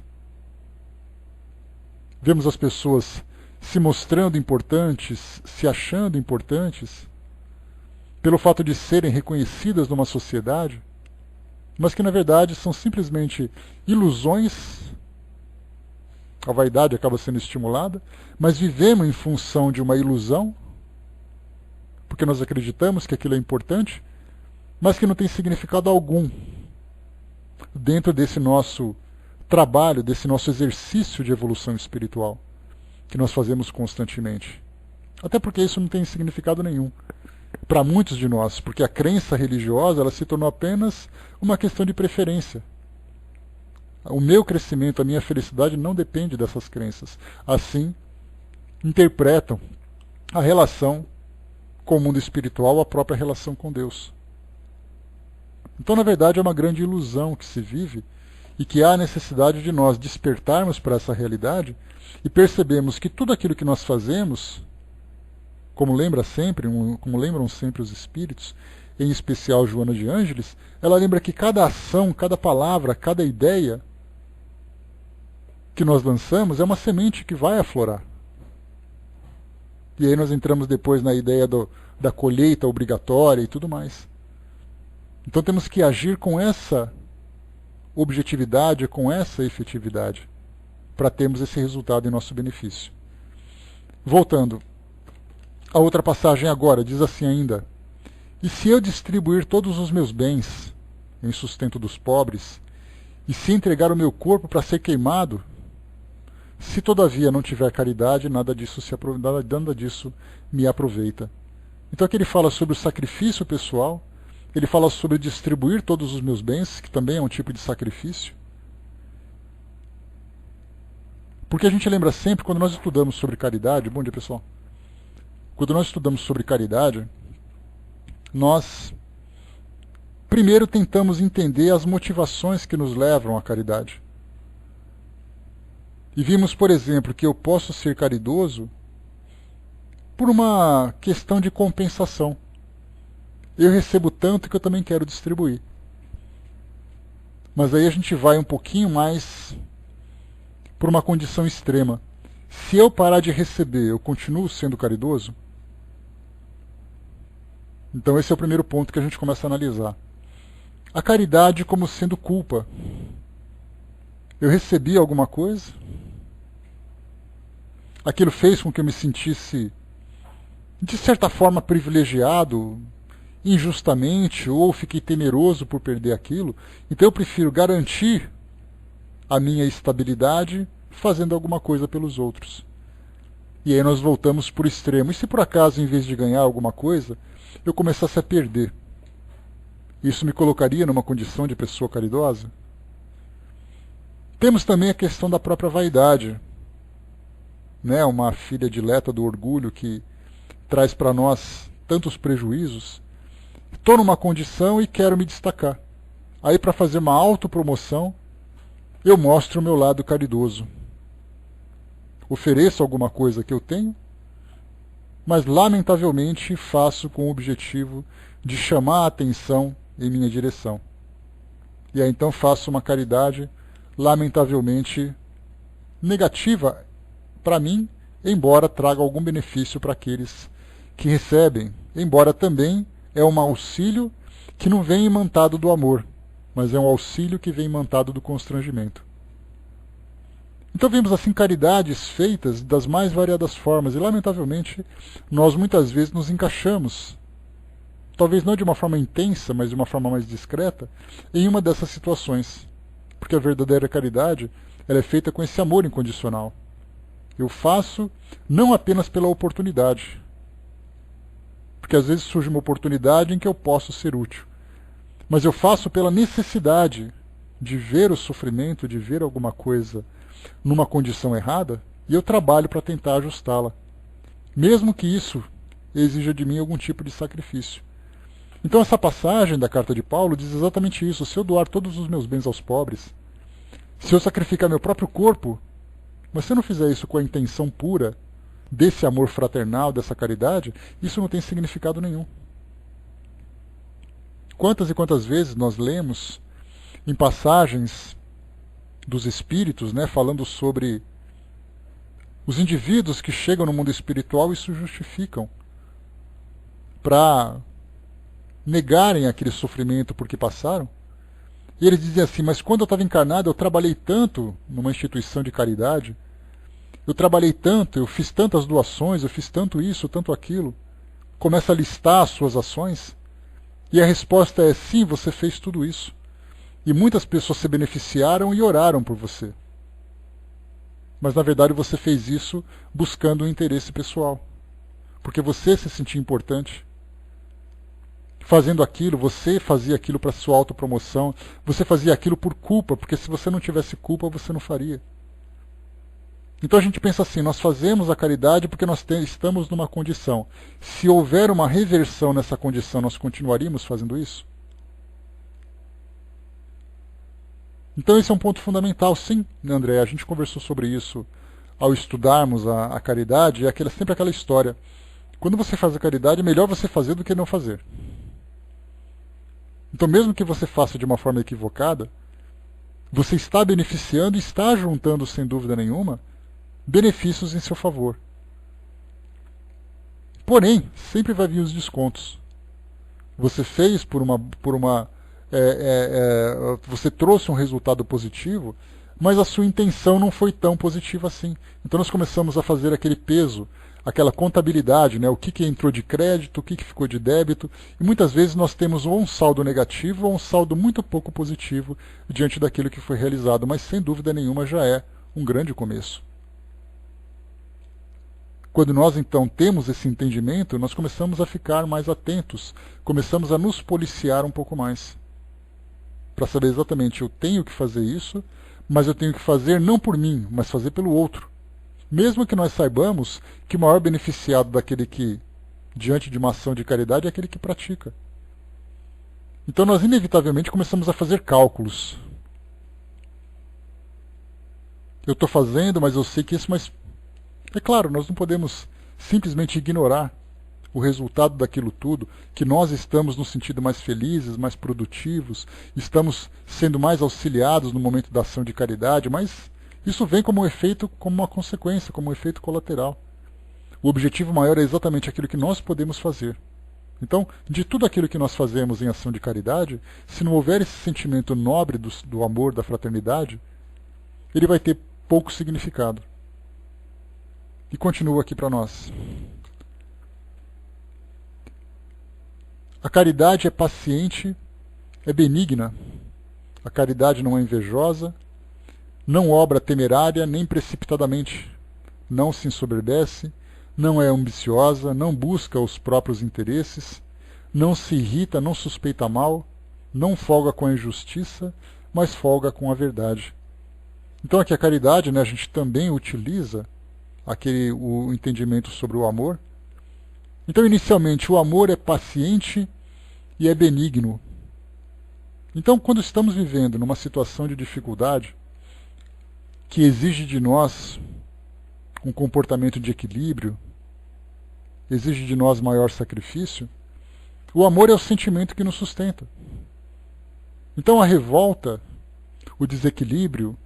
Vemos as pessoas se mostrando importantes, se achando importantes, pelo fato de serem reconhecidas numa sociedade, mas que na verdade são simplesmente ilusões. A vaidade acaba sendo estimulada, mas vivemos em função de uma ilusão, porque nós acreditamos que aquilo é importante, mas que não tem significado algum dentro desse nosso trabalho, desse nosso exercício de evolução espiritual que nós fazemos constantemente. Até porque isso não tem significado nenhum para muitos de nós, porque a crença religiosa ela se tornou apenas uma questão de preferência. O meu crescimento, a minha felicidade não depende dessas crenças. Assim, interpretam a relação com o mundo espiritual, a própria relação com Deus. Então, na verdade, é uma grande ilusão que se vive e que há a necessidade de nós despertarmos para essa realidade e percebemos que tudo aquilo que nós fazemos, como lembram sempre os espíritos, em especial Joana de Ângeles, ela lembra que cada ação, cada palavra, cada ideia que nós lançamos é uma semente que vai aflorar. E aí nós entramos depois na ideia da colheita obrigatória e tudo mais. Então temos que agir com essa objetividade, com essa efetividade, para termos esse resultado em nosso benefício. Voltando, a outra passagem agora diz assim ainda: e se eu distribuir todos os meus bens em sustento dos pobres, e se entregar o meu corpo para ser queimado, se todavia não tiver caridade, nada disso me aproveita. Então aqui ele fala sobre o sacrifício pessoal, ele fala sobre distribuir todos os meus bens, que também é um tipo de sacrifício. Porque a gente lembra sempre, quando nós estudamos sobre caridade, bom dia pessoal, quando nós estudamos sobre caridade, nós primeiro tentamos entender as motivações que nos levam à caridade. E vimos, por exemplo, que eu posso ser caridoso por uma questão de compensação. Eu recebo tanto que eu também quero distribuir. Mas aí a gente vai um pouquinho mais por uma condição extrema. Se eu parar de receber, eu continuo sendo caridoso? Então esse é o primeiro ponto que a gente começa a analisar. A caridade como sendo culpa. Eu recebi alguma coisa? Aquilo fez com que eu me sentisse, de certa forma, privilegiado, injustamente, ou fiquei temeroso por perder aquilo. Então eu prefiro garantir a minha estabilidade fazendo alguma coisa pelos outros. E aí nós voltamos para o extremo. E se por acaso, em vez de ganhar alguma coisa, eu começasse a perder? Isso me colocaria numa condição de pessoa caridosa? Temos também a questão da própria vaidade. Né? Uma filha dileta do orgulho que traz para nós tantos prejuízos. Estou numa condição e quero me destacar. Aí, para fazer uma autopromoção, eu mostro o meu lado caridoso. Ofereço alguma coisa que eu tenho, mas lamentavelmente faço com o objetivo de chamar a atenção em minha direção. E aí então faço uma caridade lamentavelmente negativa para mim, embora traga algum benefício para aqueles que recebem, embora também é um auxílio que não vem imantado do amor, mas é um auxílio que vem imantado do constrangimento. Então vemos assim caridades feitas das mais variadas formas, e lamentavelmente nós muitas vezes nos encaixamos, talvez não de uma forma intensa, mas de uma forma mais discreta, em uma dessas situações. Porque a verdadeira caridade, ela é feita com esse amor incondicional. Eu faço não apenas pela oportunidade, porque às vezes surge uma oportunidade em que eu posso ser útil, mas eu faço pela necessidade de ver o sofrimento, de ver alguma coisa numa condição errada, e eu trabalho para tentar ajustá-la, mesmo que isso exija de mim algum tipo de sacrifício. Então essa passagem da carta de Paulo diz exatamente isso. Se eu doar todos os meus bens aos pobres, se eu sacrificar meu próprio corpo, mas se eu não fizer isso com a intenção pura desse amor fraternal, dessa caridade, isso não tem significado nenhum. Quantas e quantas vezes nós lemos em passagens dos espíritos, né, falando sobre os indivíduos que chegam no mundo espiritual e se justificam para negarem aquele sofrimento por que passaram. E eles dizem assim, mas quando eu estava encarnado eu trabalhei tanto numa instituição de caridade, eu trabalhei tanto, eu fiz tantas doações, eu fiz tanto isso, tanto aquilo. Começa a listar as suas ações, e a resposta é sim, você fez tudo isso. E muitas pessoas se beneficiaram e oraram por você. Mas na verdade você fez isso buscando um interesse pessoal, porque você se sentia importante. Fazendo aquilo, você fazia aquilo para sua autopromoção, você fazia aquilo por culpa, porque se você não tivesse culpa, você não faria. Então a gente pensa assim, nós fazemos a caridade porque nós estamos numa condição. Se houver uma reversão nessa condição, nós continuaríamos fazendo isso? Então esse é um ponto fundamental, sim, André, a gente conversou sobre isso ao estudarmos a caridade, é sempre aquela história. Quando você faz a caridade, é melhor você fazer do que não fazer. Então, mesmo que você faça de uma forma equivocada, você está beneficiando e está juntando, sem dúvida nenhuma, benefícios em seu favor. Porém, sempre vai vir os descontos. Você fez você trouxe um resultado positivo, mas a sua intenção não foi tão positiva assim. Então nós começamos a fazer aquele peso, aquela contabilidade, né? O que entrou de crédito, o que ficou de débito, e muitas vezes nós temos ou um saldo negativo ou um saldo muito pouco positivo diante daquilo que foi realizado, mas sem dúvida nenhuma já é um grande começo. Quando nós então temos esse entendimento, nós começamos a ficar mais atentos, começamos a nos policiar um pouco mais, para saber exatamente, eu tenho que fazer isso, mas eu tenho que fazer não por mim, mas fazer pelo outro. Mesmo que nós saibamos que o maior beneficiado daquele que, diante de uma ação de caridade, é aquele que pratica. Então nós inevitavelmente começamos a fazer cálculos. Eu estou fazendo, mas eu sei que isso... Mas é claro, nós não podemos simplesmente ignorar o resultado daquilo tudo, que nós estamos no sentido mais felizes, mais produtivos, estamos sendo mais auxiliados no momento da ação de caridade, mas isso vem como um efeito, como uma consequência, como um efeito colateral. O objetivo maior é exatamente aquilo que nós podemos fazer. Então, de tudo aquilo que nós fazemos em ação de caridade, se não houver esse sentimento nobre do amor, da fraternidade, ele vai ter pouco significado. E continua aqui para nós. A caridade é paciente, é benigna. A caridade não é invejosa, não obra temerária nem precipitadamente, não se ensoberbece, não é ambiciosa, não busca os próprios interesses, não se irrita, não suspeita mal, não folga com a injustiça, mas folga com a verdade. Então aqui a caridade, a gente também utiliza o entendimento sobre o amor. Então, inicialmente, o amor é paciente e é benigno. Então, quando estamos vivendo numa situação de dificuldade, que exige de nós um comportamento de equilíbrio, exige de nós maior sacrifício, o amor é o sentimento que nos sustenta. Então, a revolta, o desequilíbrio,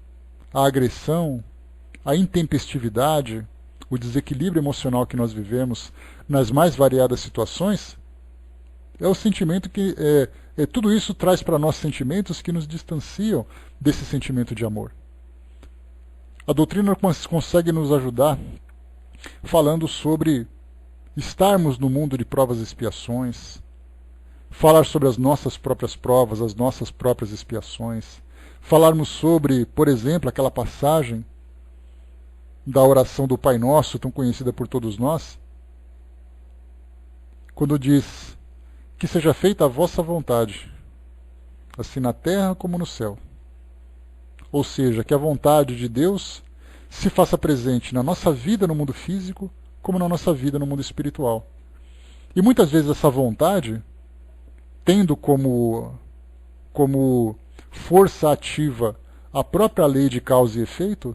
a agressão, a intempestividade, o desequilíbrio emocional que nós vivemos nas mais variadas situações, é o sentimento que tudo isso traz para nós sentimentos que nos distanciam desse sentimento de amor. A doutrina consegue nos ajudar falando sobre estarmos no mundo de provas e expiações, falar sobre as nossas próprias provas, as nossas próprias expiações, falarmos sobre, por exemplo, aquela passagem da oração do Pai Nosso, tão conhecida por todos nós, quando diz que seja feita a vossa vontade, assim na terra como no céu. Ou seja, que a vontade de Deus se faça presente na nossa vida no mundo físico, como na nossa vida no mundo espiritual. E muitas vezes essa vontade, tendo como força ativa a própria lei de causa e efeito,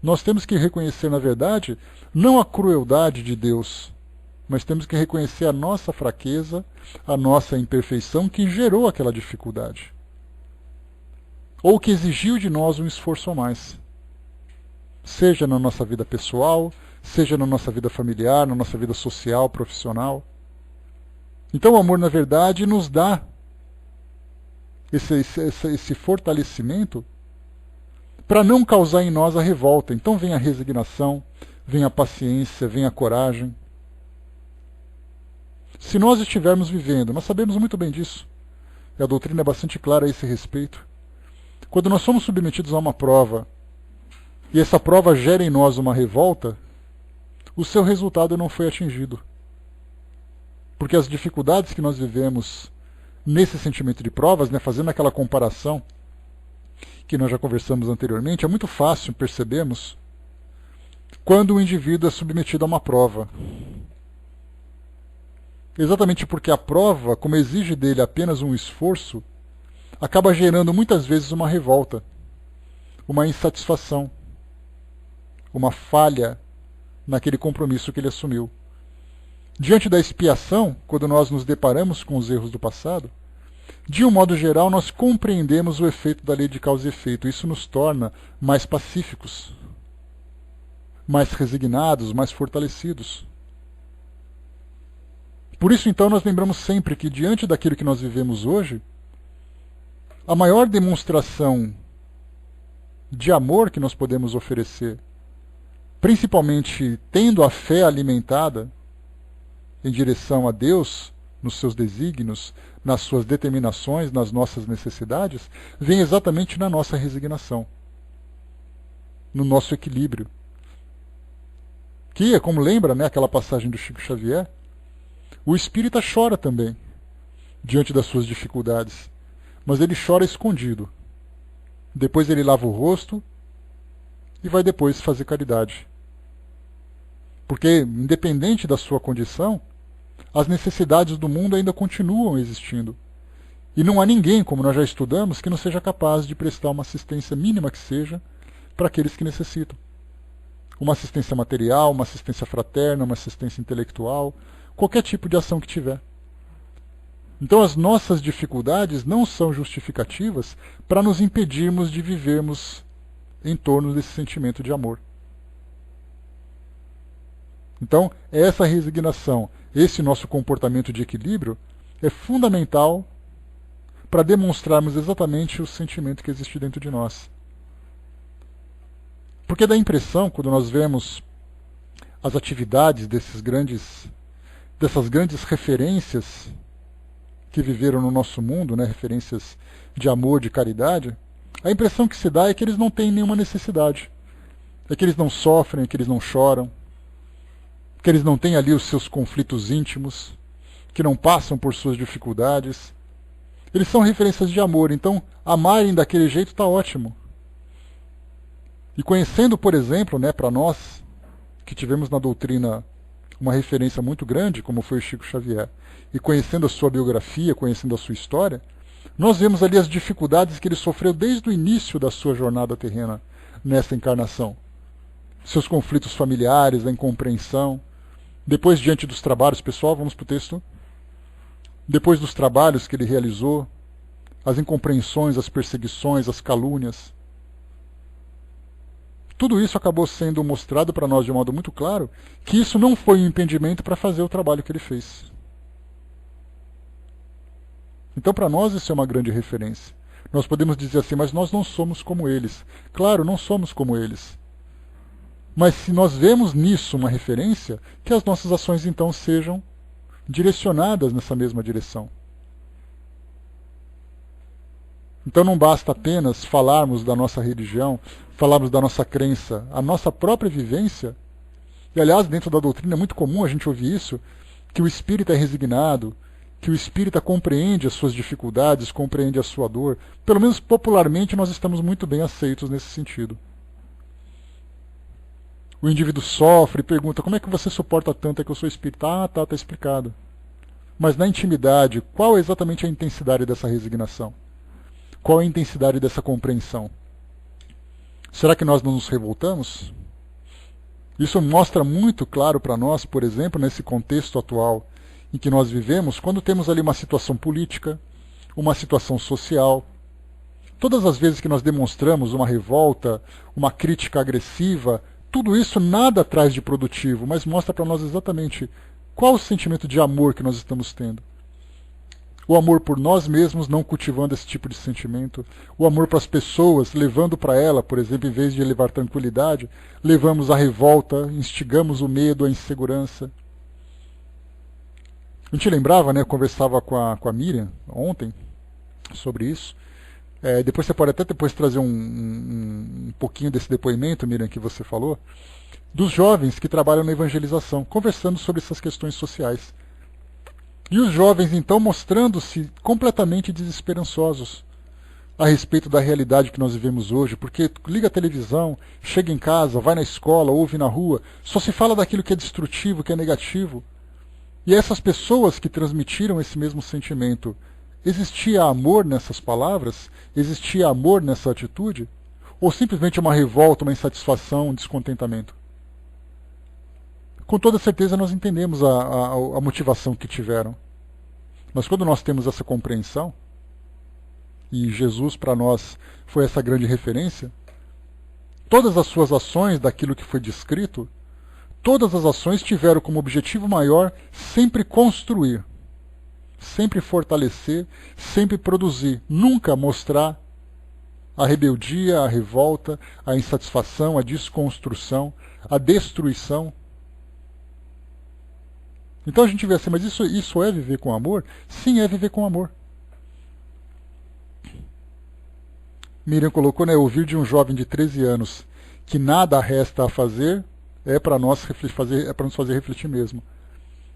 nós temos que reconhecer, na verdade, não a crueldade de Deus, mas temos que reconhecer a nossa fraqueza, a nossa imperfeição que gerou aquela dificuldade. Ou que exigiu de nós um esforço a mais. Seja na nossa vida pessoal, seja na nossa vida familiar, na nossa vida social, profissional. Então o amor, na verdade, nos dá esse fortalecimento para não causar em nós a revolta. Então vem a resignação, vem a paciência, vem a coragem. Se nós estivermos vivendo, nós sabemos muito bem disso, e a doutrina é bastante clara a esse respeito, quando nós somos submetidos a uma prova, e essa prova gera em nós uma revolta, o seu resultado não foi atingido. Porque as dificuldades que nós vivemos nesse sentimento de provas, fazendo aquela comparação que nós já conversamos anteriormente, é muito fácil percebermos quando o indivíduo é submetido a uma prova. Exatamente porque a prova, como exige dele apenas um esforço, acaba gerando muitas vezes uma revolta, uma insatisfação, uma falha naquele compromisso que ele assumiu. Diante da expiação, quando nós nos deparamos com os erros do passado, de um modo geral, nós compreendemos o efeito da lei de causa e efeito. Isso nos torna mais pacíficos, mais resignados, mais fortalecidos. Por isso, então, nós lembramos sempre que, diante daquilo que nós vivemos hoje, a maior demonstração de amor que nós podemos oferecer, principalmente tendo a fé alimentada em direção a Deus, nos seus desígnios, nas suas determinações, nas nossas necessidades, vem exatamente na nossa resignação, no nosso equilíbrio. Que é, como lembra, aquela passagem do Chico Xavier, o espírita chora também, diante das suas dificuldades, mas ele chora escondido. Depois ele lava o rosto e vai depois fazer caridade. Porque, independente da sua condição, as necessidades do mundo ainda continuam existindo. E não há ninguém, como nós já estudamos, que não seja capaz de prestar uma assistência mínima que seja para aqueles que necessitam. uma assistência material, uma assistência fraterna, uma assistência intelectual, qualquer tipo de ação que tiver. Então as nossas dificuldades não são justificativas para nos impedirmos de vivermos em torno desse sentimento de amor. Então, essa resignação, esse nosso comportamento de equilíbrio, é fundamental para demonstrarmos exatamente o sentimento que existe dentro de nós. Porque dá a impressão, quando nós vemos as atividades dessas grandes referências que viveram no nosso mundo, né, referências de amor, de caridade, a impressão que se dá é que eles não têm nenhuma necessidade. É que eles não sofrem, é que eles não choram, que eles não têm ali os seus conflitos íntimos, que não passam por suas dificuldades. Eles são referências de amor, então amarem daquele jeito está ótimo. E conhecendo, por exemplo, né, para nós, que tivemos na doutrina uma referência muito grande, como foi o Chico Xavier, e conhecendo a sua biografia, conhecendo a sua história, nós vemos ali as dificuldades que ele sofreu desde o início da sua jornada terrena nessa encarnação. Seus conflitos familiares, a incompreensão. Depois, diante dos trabalhos, pessoal, vamos para o texto. Depois dos trabalhos que ele realizou, as incompreensões, as perseguições, as calúnias. Tudo isso acabou sendo mostrado para nós de um modo muito claro que isso não foi um impedimento para fazer o trabalho que ele fez. Então, para nós, isso é uma grande referência. Nós podemos dizer assim, mas nós não somos como eles. Claro, não somos como eles. Mas se nós vemos nisso uma referência, que as nossas ações então sejam direcionadas nessa mesma direção. Então não basta apenas falarmos da nossa religião, falarmos da nossa crença, a nossa própria vivência. E aliás, dentro da doutrina é muito comum a gente ouvir isso, que o espírita é resignado, que o espírita compreende as suas dificuldades, compreende a sua dor. Pelo menos popularmente nós estamos muito bem aceitos nesse sentido. O indivíduo sofre e pergunta, como é que você suporta tanto? É que eu sou espírita. Ah, tá explicado. Mas na intimidade, qual é exatamente a intensidade dessa resignação? Qual é a intensidade dessa compreensão? Será que nós não nos revoltamos? Isso mostra muito claro para nós, por exemplo, nesse contexto atual em que nós vivemos, quando temos ali uma situação política, uma situação social. Todas as vezes que nós demonstramos uma revolta, uma crítica agressiva, tudo isso nada traz de produtivo, mas mostra para nós exatamente qual o sentimento de amor que nós estamos tendo. O amor por nós mesmos, não cultivando esse tipo de sentimento. O amor para as pessoas, levando para ela, por exemplo, em vez de levar tranquilidade, levamos a revolta, instigamos o medo, a insegurança. A gente lembrava, né, eu conversava com a Miriam ontem sobre isso. Depois você pode até depois trazer um pouquinho desse depoimento, Miriam, que você falou, dos jovens que trabalham na evangelização, conversando sobre essas questões sociais. E os jovens, então, mostrando-se completamente desesperançosos a respeito da realidade que nós vivemos hoje, porque liga a televisão, chega em casa, vai na escola, ouve na rua, só se fala daquilo que é destrutivo, que é negativo. E essas pessoas que transmitiram esse mesmo sentimento, existia amor nessas palavras? Existia amor nessa atitude? Ou simplesmente uma revolta, uma insatisfação, um descontentamento? Com toda certeza nós entendemos a motivação que tiveram. Mas quando nós temos essa compreensão, e Jesus para nós foi essa grande referência, todas as suas ações daquilo que foi descrito, todas as ações tiveram como objetivo maior sempre construir, sempre fortalecer, sempre produzir, nunca mostrar a rebeldia, a revolta, a insatisfação, a desconstrução, a destruição. Então a gente vê assim, mas isso é viver com amor? Sim, é viver com amor. Miriam colocou, né, ouvir de um jovem de 13 anos que nada resta a fazer é para nos fazer refletir mesmo.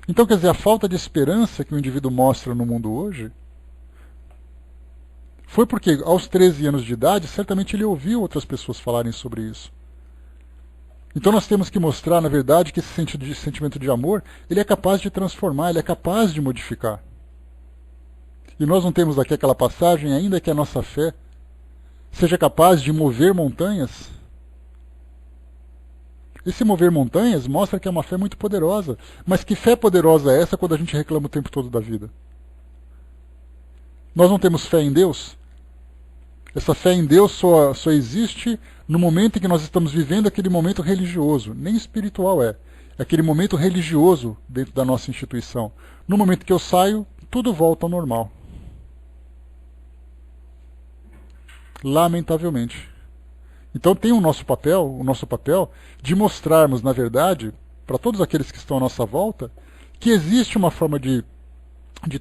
Então, quer dizer, a falta de esperança que o indivíduo mostra no mundo hoje foi porque, aos 13 anos de idade, certamente ele ouviu outras pessoas falarem sobre isso. Então nós temos que mostrar, na verdade, que esse sentimento de amor, ele é capaz de transformar, ele é capaz de modificar. E nós não temos aqui aquela passagem, ainda que a nossa fé seja capaz de mover montanhas. Esse mover montanhas mostra que é uma fé muito poderosa. Mas que fé poderosa é essa quando a gente reclama o tempo todo da vida? Nós não temos fé em Deus? Essa fé em Deus só existe no momento em que nós estamos vivendo aquele momento religioso. Nem espiritual é. É aquele momento religioso dentro da nossa instituição. No momento que eu saio, tudo volta ao normal. Lamentavelmente. Então tem o nosso papel de mostrarmos, na verdade, para todos aqueles que estão à nossa volta, que existe uma forma de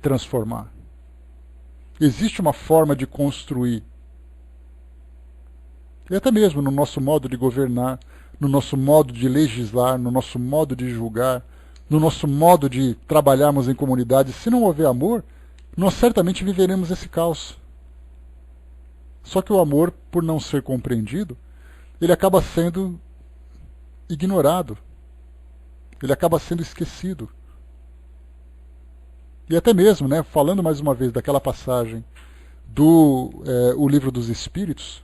transformar. Existe uma forma de construir. E até mesmo no nosso modo de governar, no nosso modo de legislar, no nosso modo de julgar, no nosso modo de trabalharmos em comunidade. Se não houver amor, nós certamente viveremos esse caos. Só que o amor, por não ser compreendido, ele acaba sendo ignorado. Ele acaba sendo esquecido. E até mesmo, falando mais uma vez daquela passagem do o Livro dos Espíritos,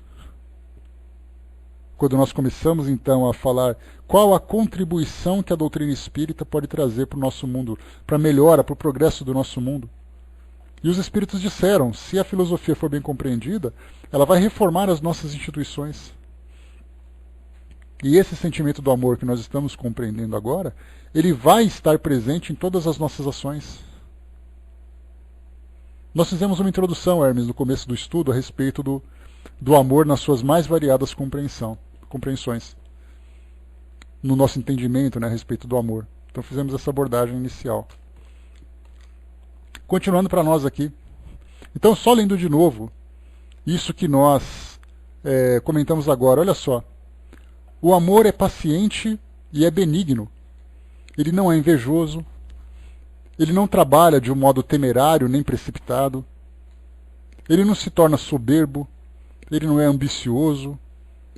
quando nós começamos então a falar qual a contribuição que a doutrina espírita pode trazer para o nosso mundo, para a melhora, para o progresso do nosso mundo. E os Espíritos disseram, se a filosofia for bem compreendida, ela vai reformar as nossas instituições. E esse sentimento do amor que nós estamos compreendendo agora, ele vai estar presente em todas as nossas ações. Nós fizemos uma introdução, Hermes, no começo do estudo, a respeito do amor nas suas mais variadas compreensões. No nosso entendimento, a respeito do amor. Então fizemos essa abordagem inicial. Continuando para nós aqui. Então, só lendo de novo, isso que nós comentamos agora, olha só. O amor é paciente e é benigno. Ele não é invejoso. Ele não trabalha de um modo temerário nem precipitado. Ele não se torna soberbo. Ele não é ambicioso.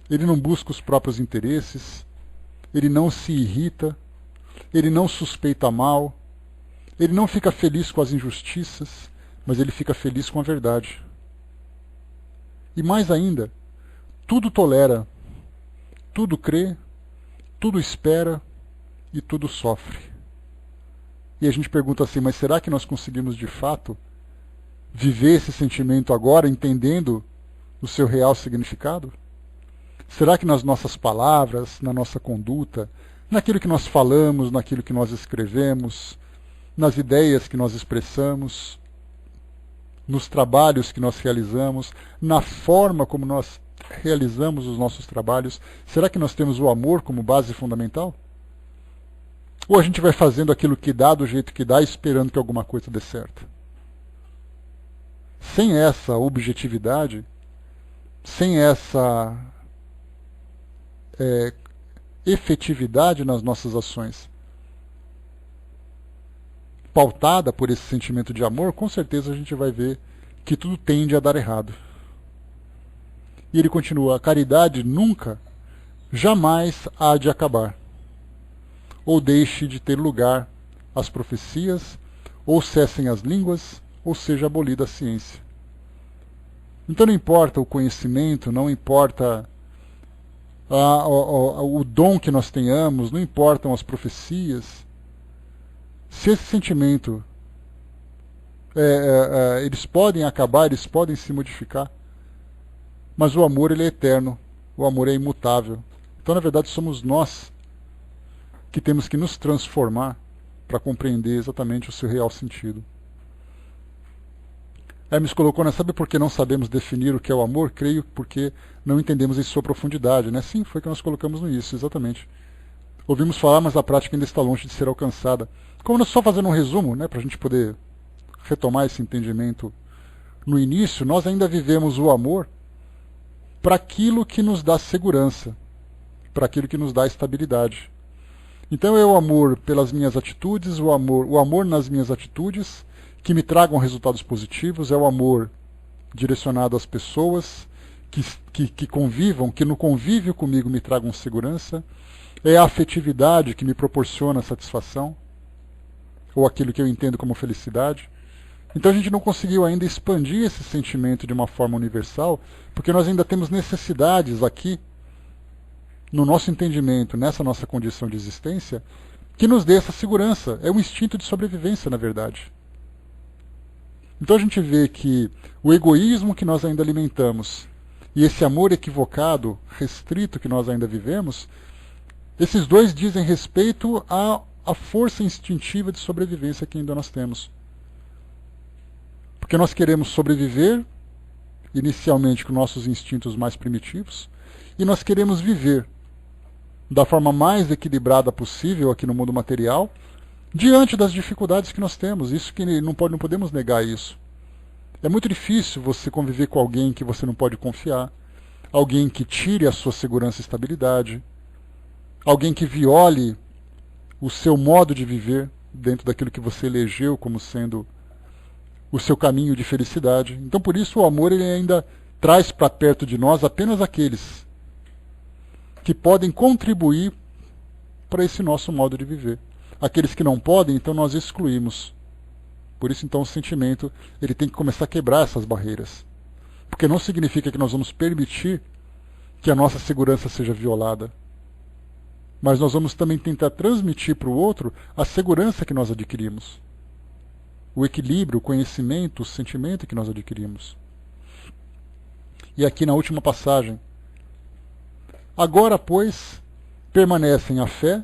Ele não busca os próprios interesses. Ele não se irrita. Ele não suspeita mal. Ele não fica feliz com as injustiças, mas ele fica feliz com a verdade. E mais ainda, tudo tolera, tudo crê, tudo espera e tudo sofre. E a gente pergunta assim, mas será que nós conseguimos de fato viver esse sentimento agora, entendendo o seu real significado? Será que nas nossas palavras, na nossa conduta, naquilo que nós falamos, naquilo que nós escrevemos, nas ideias que nós expressamos, nos trabalhos que nós realizamos, na forma como nós realizamos os nossos trabalhos, será que nós temos o amor como base fundamental? Ou a gente vai fazendo aquilo que dá do jeito que dá, esperando que alguma coisa dê certo? Sem essa objetividade, sem essa efetividade nas nossas ações, pautada por esse sentimento de amor, com certeza a gente vai ver que tudo tende a dar errado. E ele continua, a caridade nunca, jamais há de acabar, ou deixe de ter lugar as profecias, ou cessem as línguas, ou seja abolida a ciência. Então não importa o conhecimento, não importa o dom que nós tenhamos, não importam as profecias. Se esse sentimento, eles podem acabar, eles podem se modificar, mas o amor ele é eterno, o amor é imutável. Então, na verdade, somos nós que temos que nos transformar para compreender exatamente o seu real sentido. Hermes colocou, sabe por que não sabemos definir o que é o amor? Creio porque não entendemos em sua profundidade. Sim, foi o que nós colocamos no início, exatamente. Ouvimos falar, mas a prática ainda está longe de ser alcançada. Como nós só fazendo um resumo, para a gente poder retomar esse entendimento no início, nós ainda vivemos o amor para aquilo que nos dá segurança, para aquilo que nos dá estabilidade. Então é o amor pelas minhas atitudes, o amor nas minhas atitudes, que me tragam resultados positivos, é o amor direcionado às pessoas que convivam, que no convívio comigo me tragam segurança, é a afetividade que me proporciona satisfação, ou aquilo que eu entendo como felicidade. Então a gente não conseguiu ainda expandir esse sentimento de uma forma universal, porque nós ainda temos necessidades aqui, no nosso entendimento, nessa nossa condição de existência, que nos dê essa segurança. É um instinto de sobrevivência, na verdade. Então a gente vê que o egoísmo que nós ainda alimentamos e esse amor equivocado, restrito que nós ainda vivemos, esses dois dizem respeito à força instintiva de sobrevivência que ainda nós temos. Porque nós queremos sobreviver, inicialmente com nossos instintos mais primitivos, e nós queremos viver da forma mais equilibrada possível aqui no mundo material, diante das dificuldades que nós temos. Isso que não podemos negar isso. É muito difícil você conviver com alguém que você não pode confiar, alguém que tire a sua segurança e estabilidade, alguém que viole o seu modo de viver dentro daquilo que você elegeu como sendo o seu caminho de felicidade. Então, por isso, o amor ele ainda traz para perto de nós apenas aqueles que podem contribuir para esse nosso modo de viver. Aqueles que não podem, então nós excluímos. Por isso, então, o sentimento ele tem que começar a quebrar essas barreiras. Porque não significa que nós vamos permitir que a nossa segurança seja violada. Mas nós vamos também tentar transmitir para o outro a segurança que nós adquirimos. O equilíbrio, o conhecimento, o sentimento que nós adquirimos. E aqui na última passagem. Agora, pois, permanecem a fé,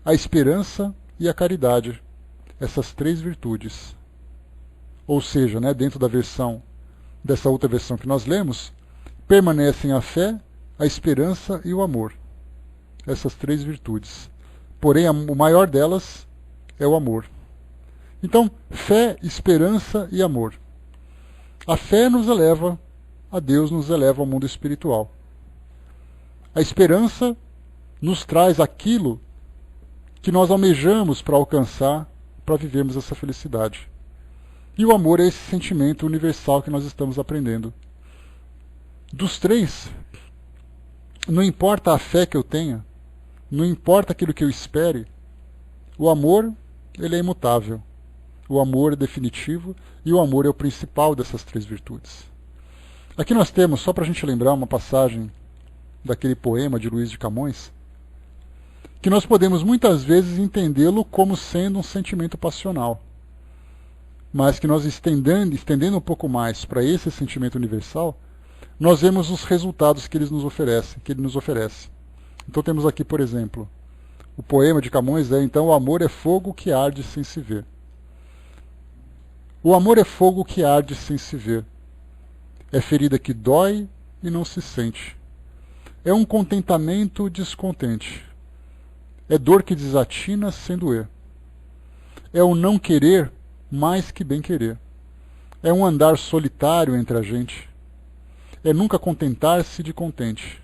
a esperança e a caridade. Essas três virtudes. Ou seja, dentro dessa outra versão que nós lemos, permanecem a fé, a esperança e o amor. Essas três virtudes. Porém, o maior delas é o amor. Então, fé, esperança e amor. A fé nos eleva a Deus, nos eleva ao mundo espiritual. A esperança nos traz aquilo que nós almejamos para alcançar, para vivermos essa felicidade. E o amor é esse sentimento universal que nós estamos aprendendo. Dos três, não importa a fé que eu tenha, não importa aquilo que eu espere, o amor ele é imutável. O amor é definitivo e o amor é o principal dessas três virtudes. Aqui nós temos, só para a gente lembrar, uma passagem daquele poema de Luís de Camões, que nós podemos muitas vezes entendê-lo como sendo um sentimento passional, mas que nós estendendo um pouco mais para esse sentimento universal, nós vemos os resultados que ele nos oferece. Então temos aqui, por exemplo, o poema de Camões então, o amor é fogo que arde sem se ver. O amor é fogo que arde sem se ver. É ferida que dói e não se sente. É um contentamento descontente. É dor que desatina sem doer. É o não querer mais que bem querer. É um andar solitário entre a gente. É nunca contentar-se de contente.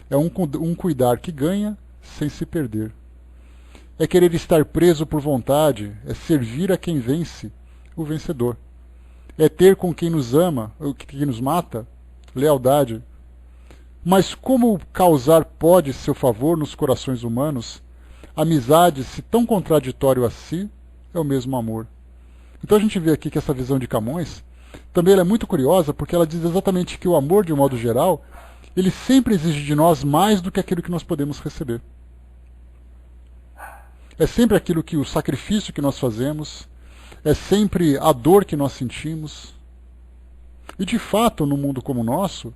É um cuidar que ganha sem se perder. É querer estar preso por vontade. É servir a quem vence, o vencedor. É ter com quem nos ama, quem nos mata, lealdade. Mas como causar pode seu favor nos corações humanos, amizade, se tão contraditório a si, é o mesmo amor. Então a gente vê aqui que essa visão de Camões, também ela é muito curiosa, porque ela diz exatamente que o amor, de um modo geral, ele sempre exige de nós mais do que aquilo que nós podemos receber. É sempre aquilo que o sacrifício que nós fazemos, é sempre a dor que nós sentimos. E de fato, num mundo como o nosso,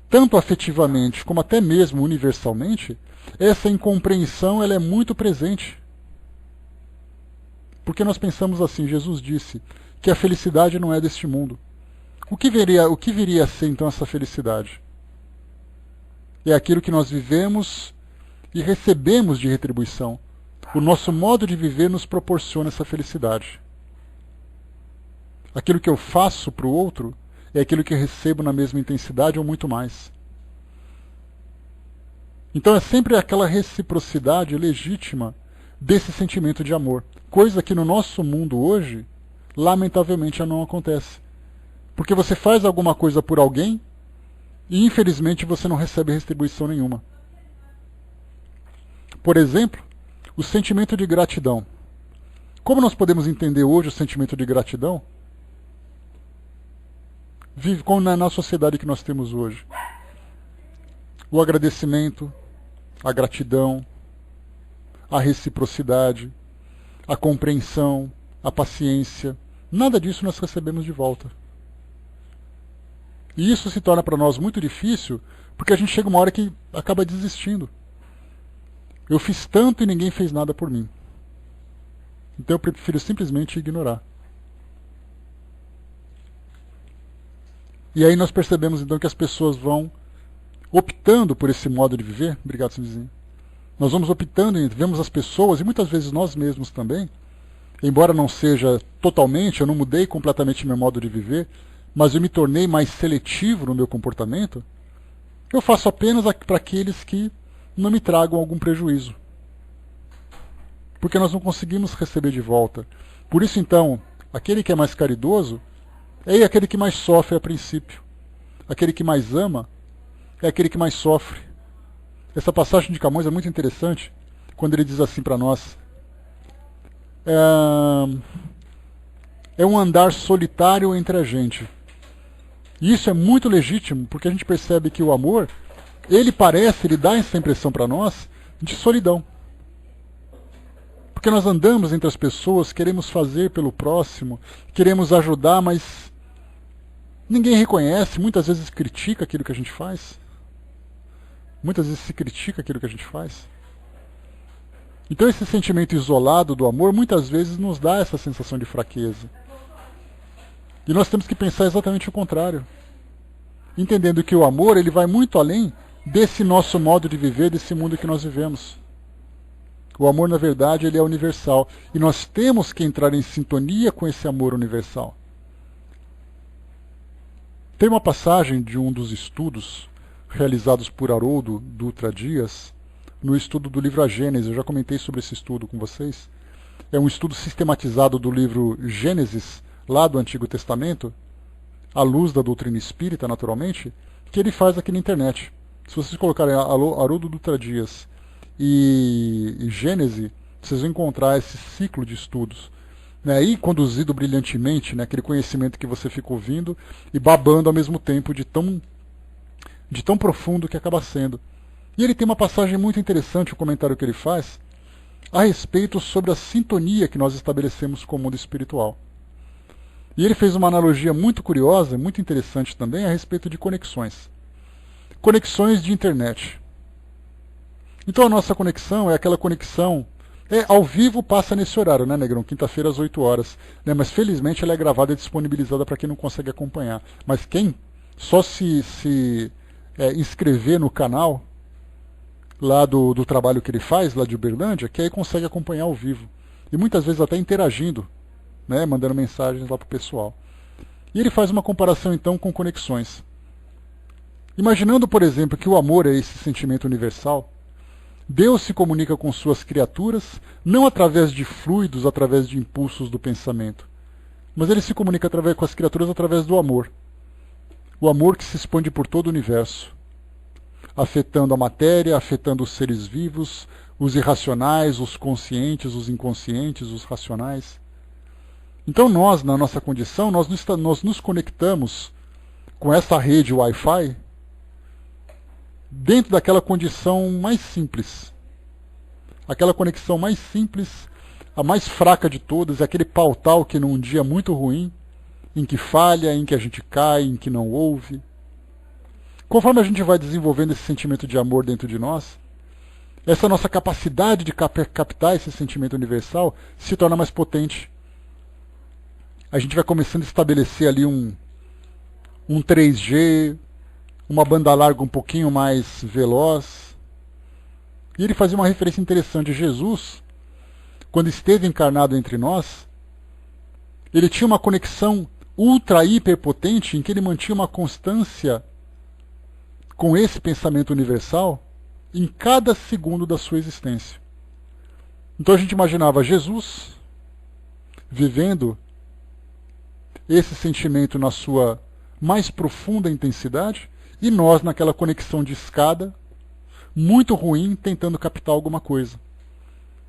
tanto afetivamente como até mesmo universalmente, essa incompreensão ela é muito presente. Porque nós pensamos assim, Jesus disse que a felicidade não é deste mundo. O que viria a ser então essa felicidade? É aquilo que nós vivemos e recebemos de retribuição. O nosso modo de viver nos proporciona essa felicidade. Aquilo que eu faço para o outro é aquilo que eu recebo na mesma intensidade ou muito mais. Então é sempre aquela reciprocidade legítima desse sentimento de amor. Coisa que no nosso mundo hoje, lamentavelmente, já não acontece. Porque você faz alguma coisa por alguém e infelizmente você não recebe retribuição nenhuma. Por exemplo, o sentimento de gratidão. Como nós podemos entender hoje o sentimento de gratidão? Vive como na sociedade que nós temos hoje. O agradecimento, a gratidão, a reciprocidade, a compreensão, a paciência. Nada disso nós recebemos de volta. E isso se torna para nós muito difícil, porque a gente chega uma hora que acaba desistindo. Eu fiz tanto e ninguém fez nada por mim. Então eu prefiro simplesmente ignorar. E aí nós percebemos então que as pessoas vão optando por esse modo de viver. Obrigado, Cindizinho. Nós vamos optando e vemos as pessoas, e muitas vezes nós mesmos também, embora não seja totalmente, eu não mudei completamente meu modo de viver, mas eu me tornei mais seletivo no meu comportamento. Eu faço apenas para aqueles que não me tragam algum prejuízo. Porque nós não conseguimos receber de volta. Por isso, então, aquele que é mais caridoso é aquele que mais sofre a princípio. Aquele que mais ama é aquele que mais sofre. Essa passagem de Camões é muito interessante, quando ele diz assim para nós: é um andar solitário entre a gente. E isso é muito legítimo, porque a gente percebe que o amor, ele dá essa impressão para nós de solidão. Porque nós andamos entre as pessoas, queremos fazer pelo próximo, queremos ajudar, mas ninguém reconhece, muitas vezes critica aquilo que a gente faz. Muitas vezes se critica aquilo que a gente faz. Então esse sentimento isolado do amor muitas vezes nos dá essa sensação de fraqueza. E nós temos que pensar exatamente o contrário. Entendendo que o amor ele vai muito além desse nosso modo de viver, desse mundo que nós vivemos. O amor, na verdade, ele é universal. E nós temos que entrar em sintonia com esse amor universal. Tem uma passagem de um dos estudos realizados por Haroldo Dutra Dias, no estudo do livro A Gênese. Eu já comentei sobre esse estudo com vocês. É um estudo sistematizado do livro Gênesis, lá do Antigo Testamento, à luz da doutrina espírita, naturalmente, que ele faz aqui na internet. Se vocês colocarem Haroldo Dutra Dias e Gênese, vocês vão encontrar esse ciclo de estudos. E conduzido brilhantemente, aquele conhecimento que você fica ouvindo e babando ao mesmo tempo de tão profundo que acaba sendo. E ele tem uma passagem muito interessante, o comentário que ele faz, a respeito sobre a sintonia que nós estabelecemos com o mundo espiritual. E ele fez uma analogia muito curiosa, muito interessante também, a respeito de conexões. Conexões de internet. Então a nossa conexão é aquela conexão, ao vivo passa nesse horário, né, Negrão? Quinta-feira às 8 horas. Mas felizmente ela é gravada e disponibilizada para quem não consegue acompanhar. Mas quem só se inscrever no canal lá do trabalho que ele faz, lá de Uberlândia, que aí consegue acompanhar ao vivo. E muitas vezes até interagindo, mandando mensagens lá para o pessoal. E ele faz uma comparação então com conexões. Imaginando, por exemplo, que o amor é esse sentimento universal, Deus se comunica com suas criaturas não através de fluidos, através de impulsos do pensamento, mas ele se comunica com as criaturas através do amor. O amor que se expande por todo o universo, afetando a matéria, afetando os seres vivos, os irracionais, os conscientes, os inconscientes, os racionais. Então nós, na nossa condição, nós nos conectamos com essa rede Wi-Fi dentro daquela condição mais simples. Aquela conexão mais simples, a mais fraca de todas, é aquele pautal que num dia muito ruim, em que falha, em que a gente cai, em que não ouve. Conforme a gente vai desenvolvendo esse sentimento de amor dentro de nós, essa nossa capacidade de captar esse sentimento universal se torna mais potente. A gente vai começando a estabelecer ali um 3G, uma banda larga um pouquinho mais veloz. E ele fazia uma referência interessante. Jesus, quando esteve encarnado entre nós, ele tinha uma conexão ultra hiperpotente em que ele mantinha uma constância com esse pensamento universal em cada segundo da sua existência. Então a gente imaginava Jesus vivendo esse sentimento na sua mais profunda intensidade e nós naquela conexão de escada muito ruim tentando captar alguma coisa.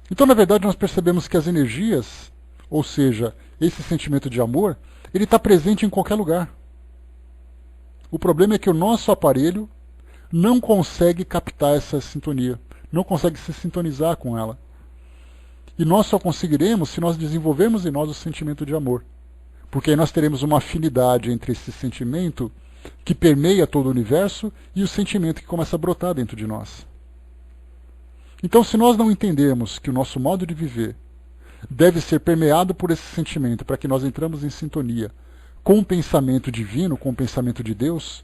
Então, na verdade, nós percebemos que as energias, ou seja, esse sentimento de amor, ele está presente em qualquer lugar. O problema é que o nosso aparelho não consegue captar essa sintonia, não consegue se sintonizar com ela. E nós só conseguiremos se nós desenvolvermos em nós o sentimento de amor. Porque aí nós teremos uma afinidade entre esse sentimento que permeia todo o universo e o sentimento que começa a brotar dentro de nós. Então, se nós não entendermos que o nosso modo de viver deve ser permeado por esse sentimento para que nós entramos em sintonia com o pensamento divino, com o pensamento de Deus,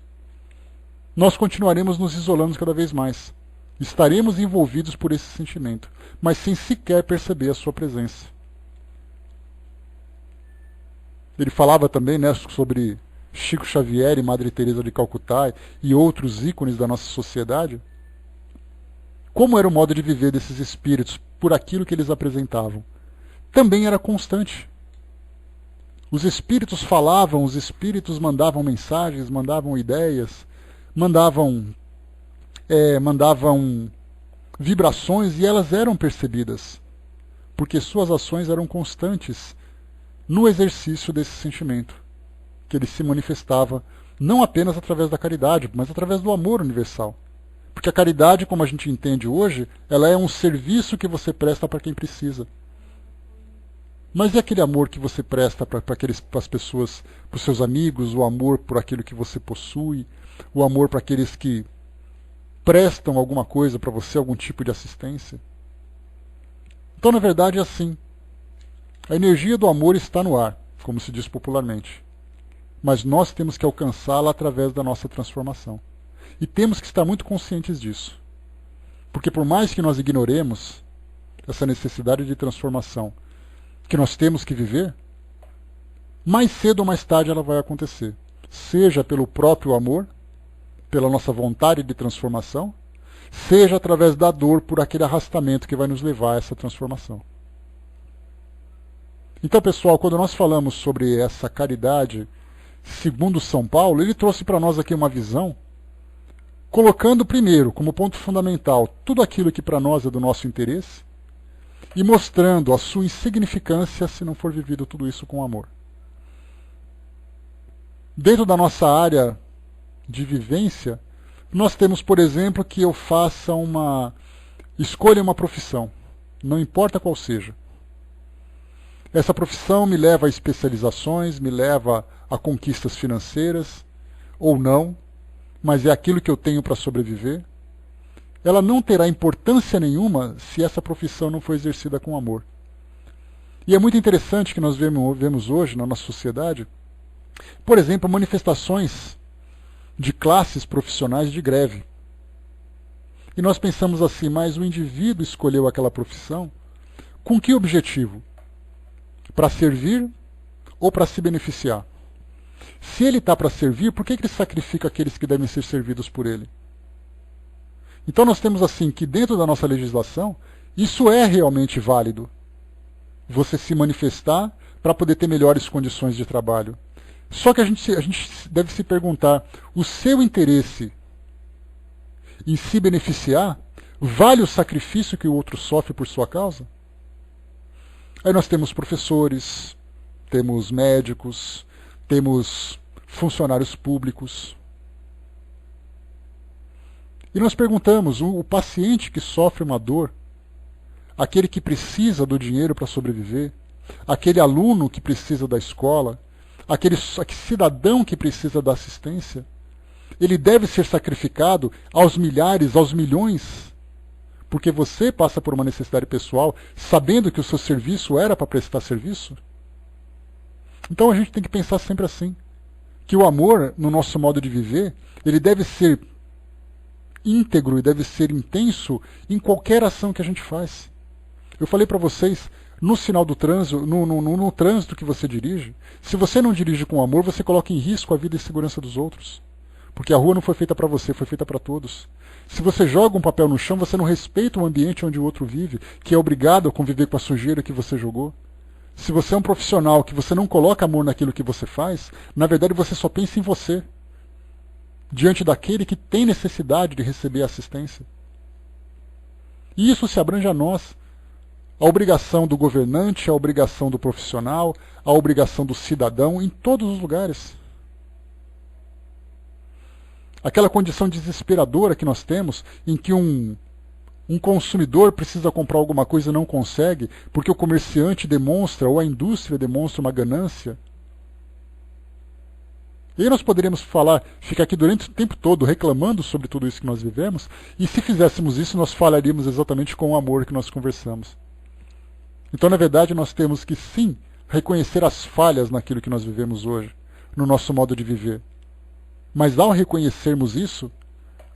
nós continuaremos nos isolando cada vez mais. Estaremos envolvidos por esse sentimento, mas sem sequer perceber a sua presença. Ele falava também, né, sobre Chico Xavier e Madre Teresa de Calcutá e outros ícones da nossa sociedade. Como era o modo de viver desses espíritos por aquilo que eles apresentavam? Também era constante. Os espíritos falavam, os espíritos mandavam mensagens, mandavam ideias, mandavam vibrações, e elas eram percebidas, porque suas ações eram constantes no exercício desse sentimento, que ele se manifestava não apenas através da caridade, mas através do amor universal. Porque a caridade, como a gente entende hoje, ela é um serviço que você presta para quem precisa. Mas e aquele amor que você presta para as pessoas, para os seus amigos, o amor por aquilo que você possui, o amor para aqueles que prestam alguma coisa para você, algum tipo de assistência? Então, na verdade, é assim. A energia do amor está no ar, como se diz popularmente. Mas nós temos que alcançá-la através da nossa transformação. E temos que estar muito conscientes disso. Porque por mais que nós ignoremos essa necessidade de transformação que nós temos que viver, mais cedo ou mais tarde ela vai acontecer. Seja pelo próprio amor, pela nossa vontade de transformação, seja através da dor por aquele arrastamento que vai nos levar a essa transformação. Então, pessoal, quando nós falamos sobre essa caridade, segundo São Paulo, ele trouxe para nós aqui uma visão, colocando primeiro, como ponto fundamental, tudo aquilo que para nós é do nosso interesse, e mostrando a sua insignificância se não for vivido tudo isso com amor. Dentro da nossa área de vivência, nós temos, por exemplo, que eu faça escolha uma profissão, não importa qual seja. Essa profissão me leva a especializações, me leva a conquistas financeiras, ou não, mas é aquilo que eu tenho para sobreviver. Ela não terá importância nenhuma se essa profissão não for exercida com amor. E é muito interessante que nós vemos hoje na nossa sociedade, por exemplo, manifestações de classes profissionais de greve. E nós pensamos assim, mas o indivíduo escolheu aquela profissão com que objetivo? Para servir ou para se beneficiar? Se ele está para servir, por que ele sacrifica aqueles que devem ser servidos por ele? Então nós temos assim que dentro da nossa legislação, isso é realmente válido. Você se manifestar para poder ter melhores condições de trabalho. Só que a gente deve se perguntar, o seu interesse em se beneficiar vale o sacrifício que o outro sofre por sua causa? Aí nós temos professores, temos médicos, temos funcionários públicos. E nós perguntamos, o paciente que sofre uma dor, aquele que precisa do dinheiro para sobreviver, aquele aluno que precisa da escola, aquele cidadão que precisa da assistência, ele deve ser sacrificado aos milhares, aos milhões, porque você passa por uma necessidade pessoal, sabendo que o seu serviço era para prestar serviço? Então a gente tem que pensar sempre assim, que o amor, no nosso modo de viver, ele deve ser íntegro e deve ser intenso em qualquer ação que a gente faz. Eu falei para vocês, no sinal do trânsito, no trânsito que você dirige, se você não dirige com amor, você coloca em risco a vida e a segurança dos outros. Porque a rua não foi feita para você, foi feita para todos. Se você joga um papel no chão, você não respeita o ambiente onde o outro vive, que é obrigado a conviver com a sujeira que você jogou. Se você é um profissional que você não coloca amor naquilo que você faz, na verdade você só pensa em você, diante daquele que tem necessidade de receber assistência. E isso se abrange a nós. A obrigação do governante, a obrigação do profissional, a obrigação do cidadão, em todos os lugares. Aquela condição desesperadora que nós temos, em que um Um consumidor precisa comprar alguma coisa e não consegue, porque o comerciante demonstra, ou a indústria demonstra uma ganância. E aí nós poderíamos ficar aqui durante o tempo todo reclamando sobre tudo isso que nós vivemos, e se fizéssemos isso, nós falaríamos exatamente com o amor que nós conversamos. Então, na verdade, nós temos que, sim, reconhecer as falhas naquilo que nós vivemos hoje, no nosso modo de viver. Mas ao reconhecermos isso,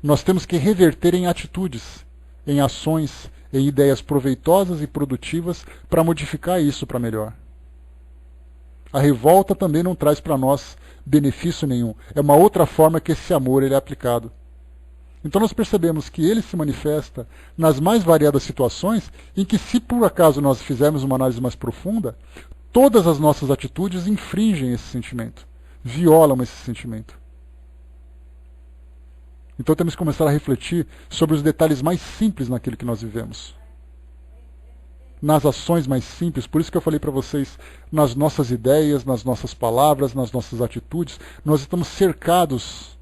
nós temos que reverter em atitudes, em ações, em ideias proveitosas e produtivas para modificar isso para melhor. A revolta também não traz para nós benefício nenhum. É uma outra forma que esse amor ele é aplicado. Então nós percebemos que ele se manifesta nas mais variadas situações em que, se por acaso nós fizermos uma análise mais profunda, todas as nossas atitudes infringem esse sentimento, violam esse sentimento. Então temos que começar a refletir sobre os detalhes mais simples naquilo que nós vivemos. Nas ações mais simples, por isso que eu falei para vocês, nas nossas ideias, nas nossas palavras, nas nossas atitudes, nós estamos cercados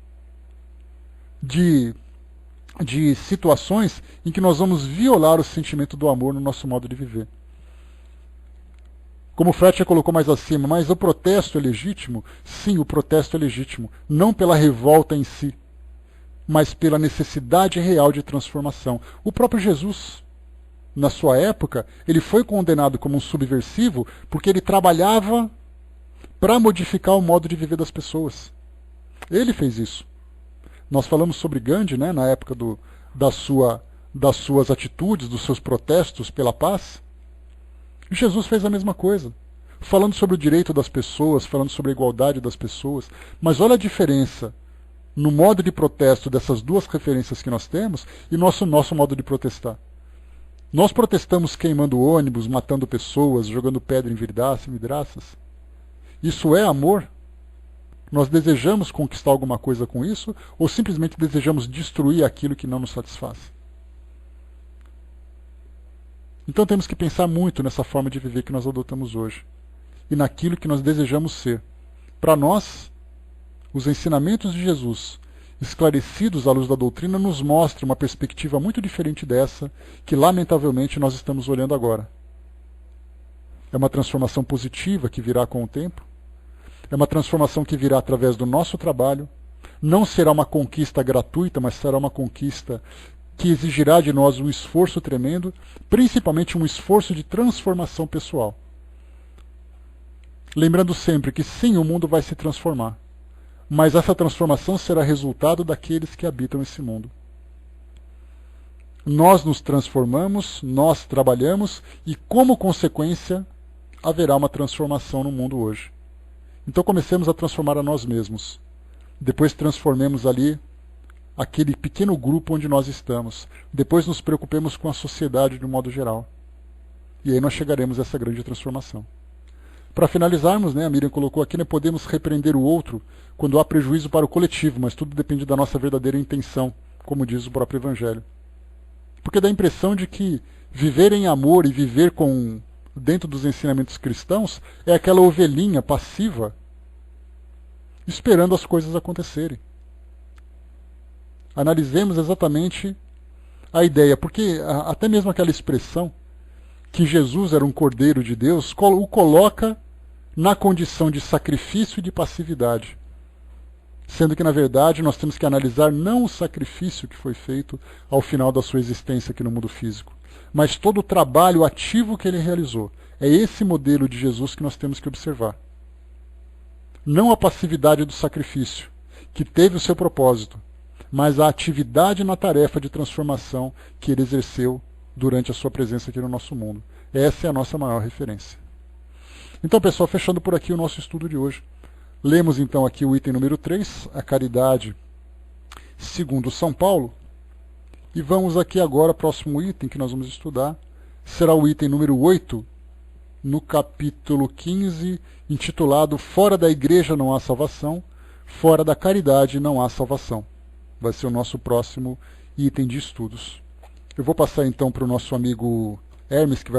de situações em que nós vamos violar o sentimento do amor no nosso modo de viver. Como o Fletcher colocou mais acima, mas o protesto é legítimo? Sim, o protesto é legítimo, não pela revolta em si, mas pela necessidade real de transformação. O próprio Jesus, na sua época, ele foi condenado como um subversivo porque ele trabalhava para modificar o modo de viver das pessoas. Ele fez isso. Nós falamos sobre Gandhi, né, na época das suas atitudes, dos seus protestos pela paz. E Jesus fez a mesma coisa, falando sobre o direito das pessoas, falando sobre a igualdade das pessoas. Mas olha a diferença no modo de protesto dessas duas referências que nós temos e nosso modo de protestar. Nós protestamos queimando ônibus, matando pessoas, jogando pedra em vidraças. Isso é amor? Nós desejamos conquistar alguma coisa com isso ou simplesmente desejamos destruir aquilo que não nos satisfaz? Então temos que pensar muito nessa forma de viver que nós adotamos hoje e naquilo que nós desejamos ser. Para nós, os ensinamentos de Jesus, esclarecidos à luz da doutrina, nos mostram uma perspectiva muito diferente dessa que, lamentavelmente, nós estamos olhando agora. É uma transformação positiva que virá com o tempo. É uma transformação que virá através do nosso trabalho. Não será uma conquista gratuita, mas será uma conquista que exigirá de nós um esforço tremendo, principalmente um esforço de transformação pessoal. Lembrando sempre que sim, o mundo vai se transformar, mas essa transformação será resultado daqueles que habitam esse mundo. Nós nos transformamos, nós trabalhamos e, como consequência, haverá uma transformação no mundo hoje. Então comecemos a transformar a nós mesmos. Depois transformemos ali aquele pequeno grupo onde nós estamos. Depois nos preocupemos com a sociedade de um modo geral. E aí nós chegaremos a essa grande transformação. Para finalizarmos, a Miriam colocou aqui, podemos repreender o outro quando há prejuízo para o coletivo, mas tudo depende da nossa verdadeira intenção, como diz o próprio Evangelho. Porque dá a impressão de que viver em amor e viver dentro dos ensinamentos cristãos é aquela ovelhinha passiva, esperando as coisas acontecerem. Analisemos exatamente a ideia, porque até mesmo aquela expressão que Jesus era um Cordeiro de Deus, o coloca na condição de sacrifício e de passividade. Sendo que, na verdade, nós temos que analisar não o sacrifício que foi feito ao final da sua existência aqui no mundo físico, mas todo o trabalho ativo que ele realizou. É esse modelo de Jesus que nós temos que observar. Não a passividade do sacrifício, que teve o seu propósito, mas a atividade na tarefa de transformação que ele exerceu durante a sua presença aqui no nosso mundo. Essa é a nossa maior referência. Então, pessoal, fechando por aqui o nosso estudo de hoje. Lemos então aqui o item número 3, a caridade segundo São Paulo. E vamos aqui agora, o próximo item que nós vamos estudar será o item número 8, no capítulo 15, intitulado Fora da Igreja não há salvação, fora da caridade não há salvação. Vai ser o nosso próximo item de estudos. Eu vou passar então para o nosso amigo Hermes, que vai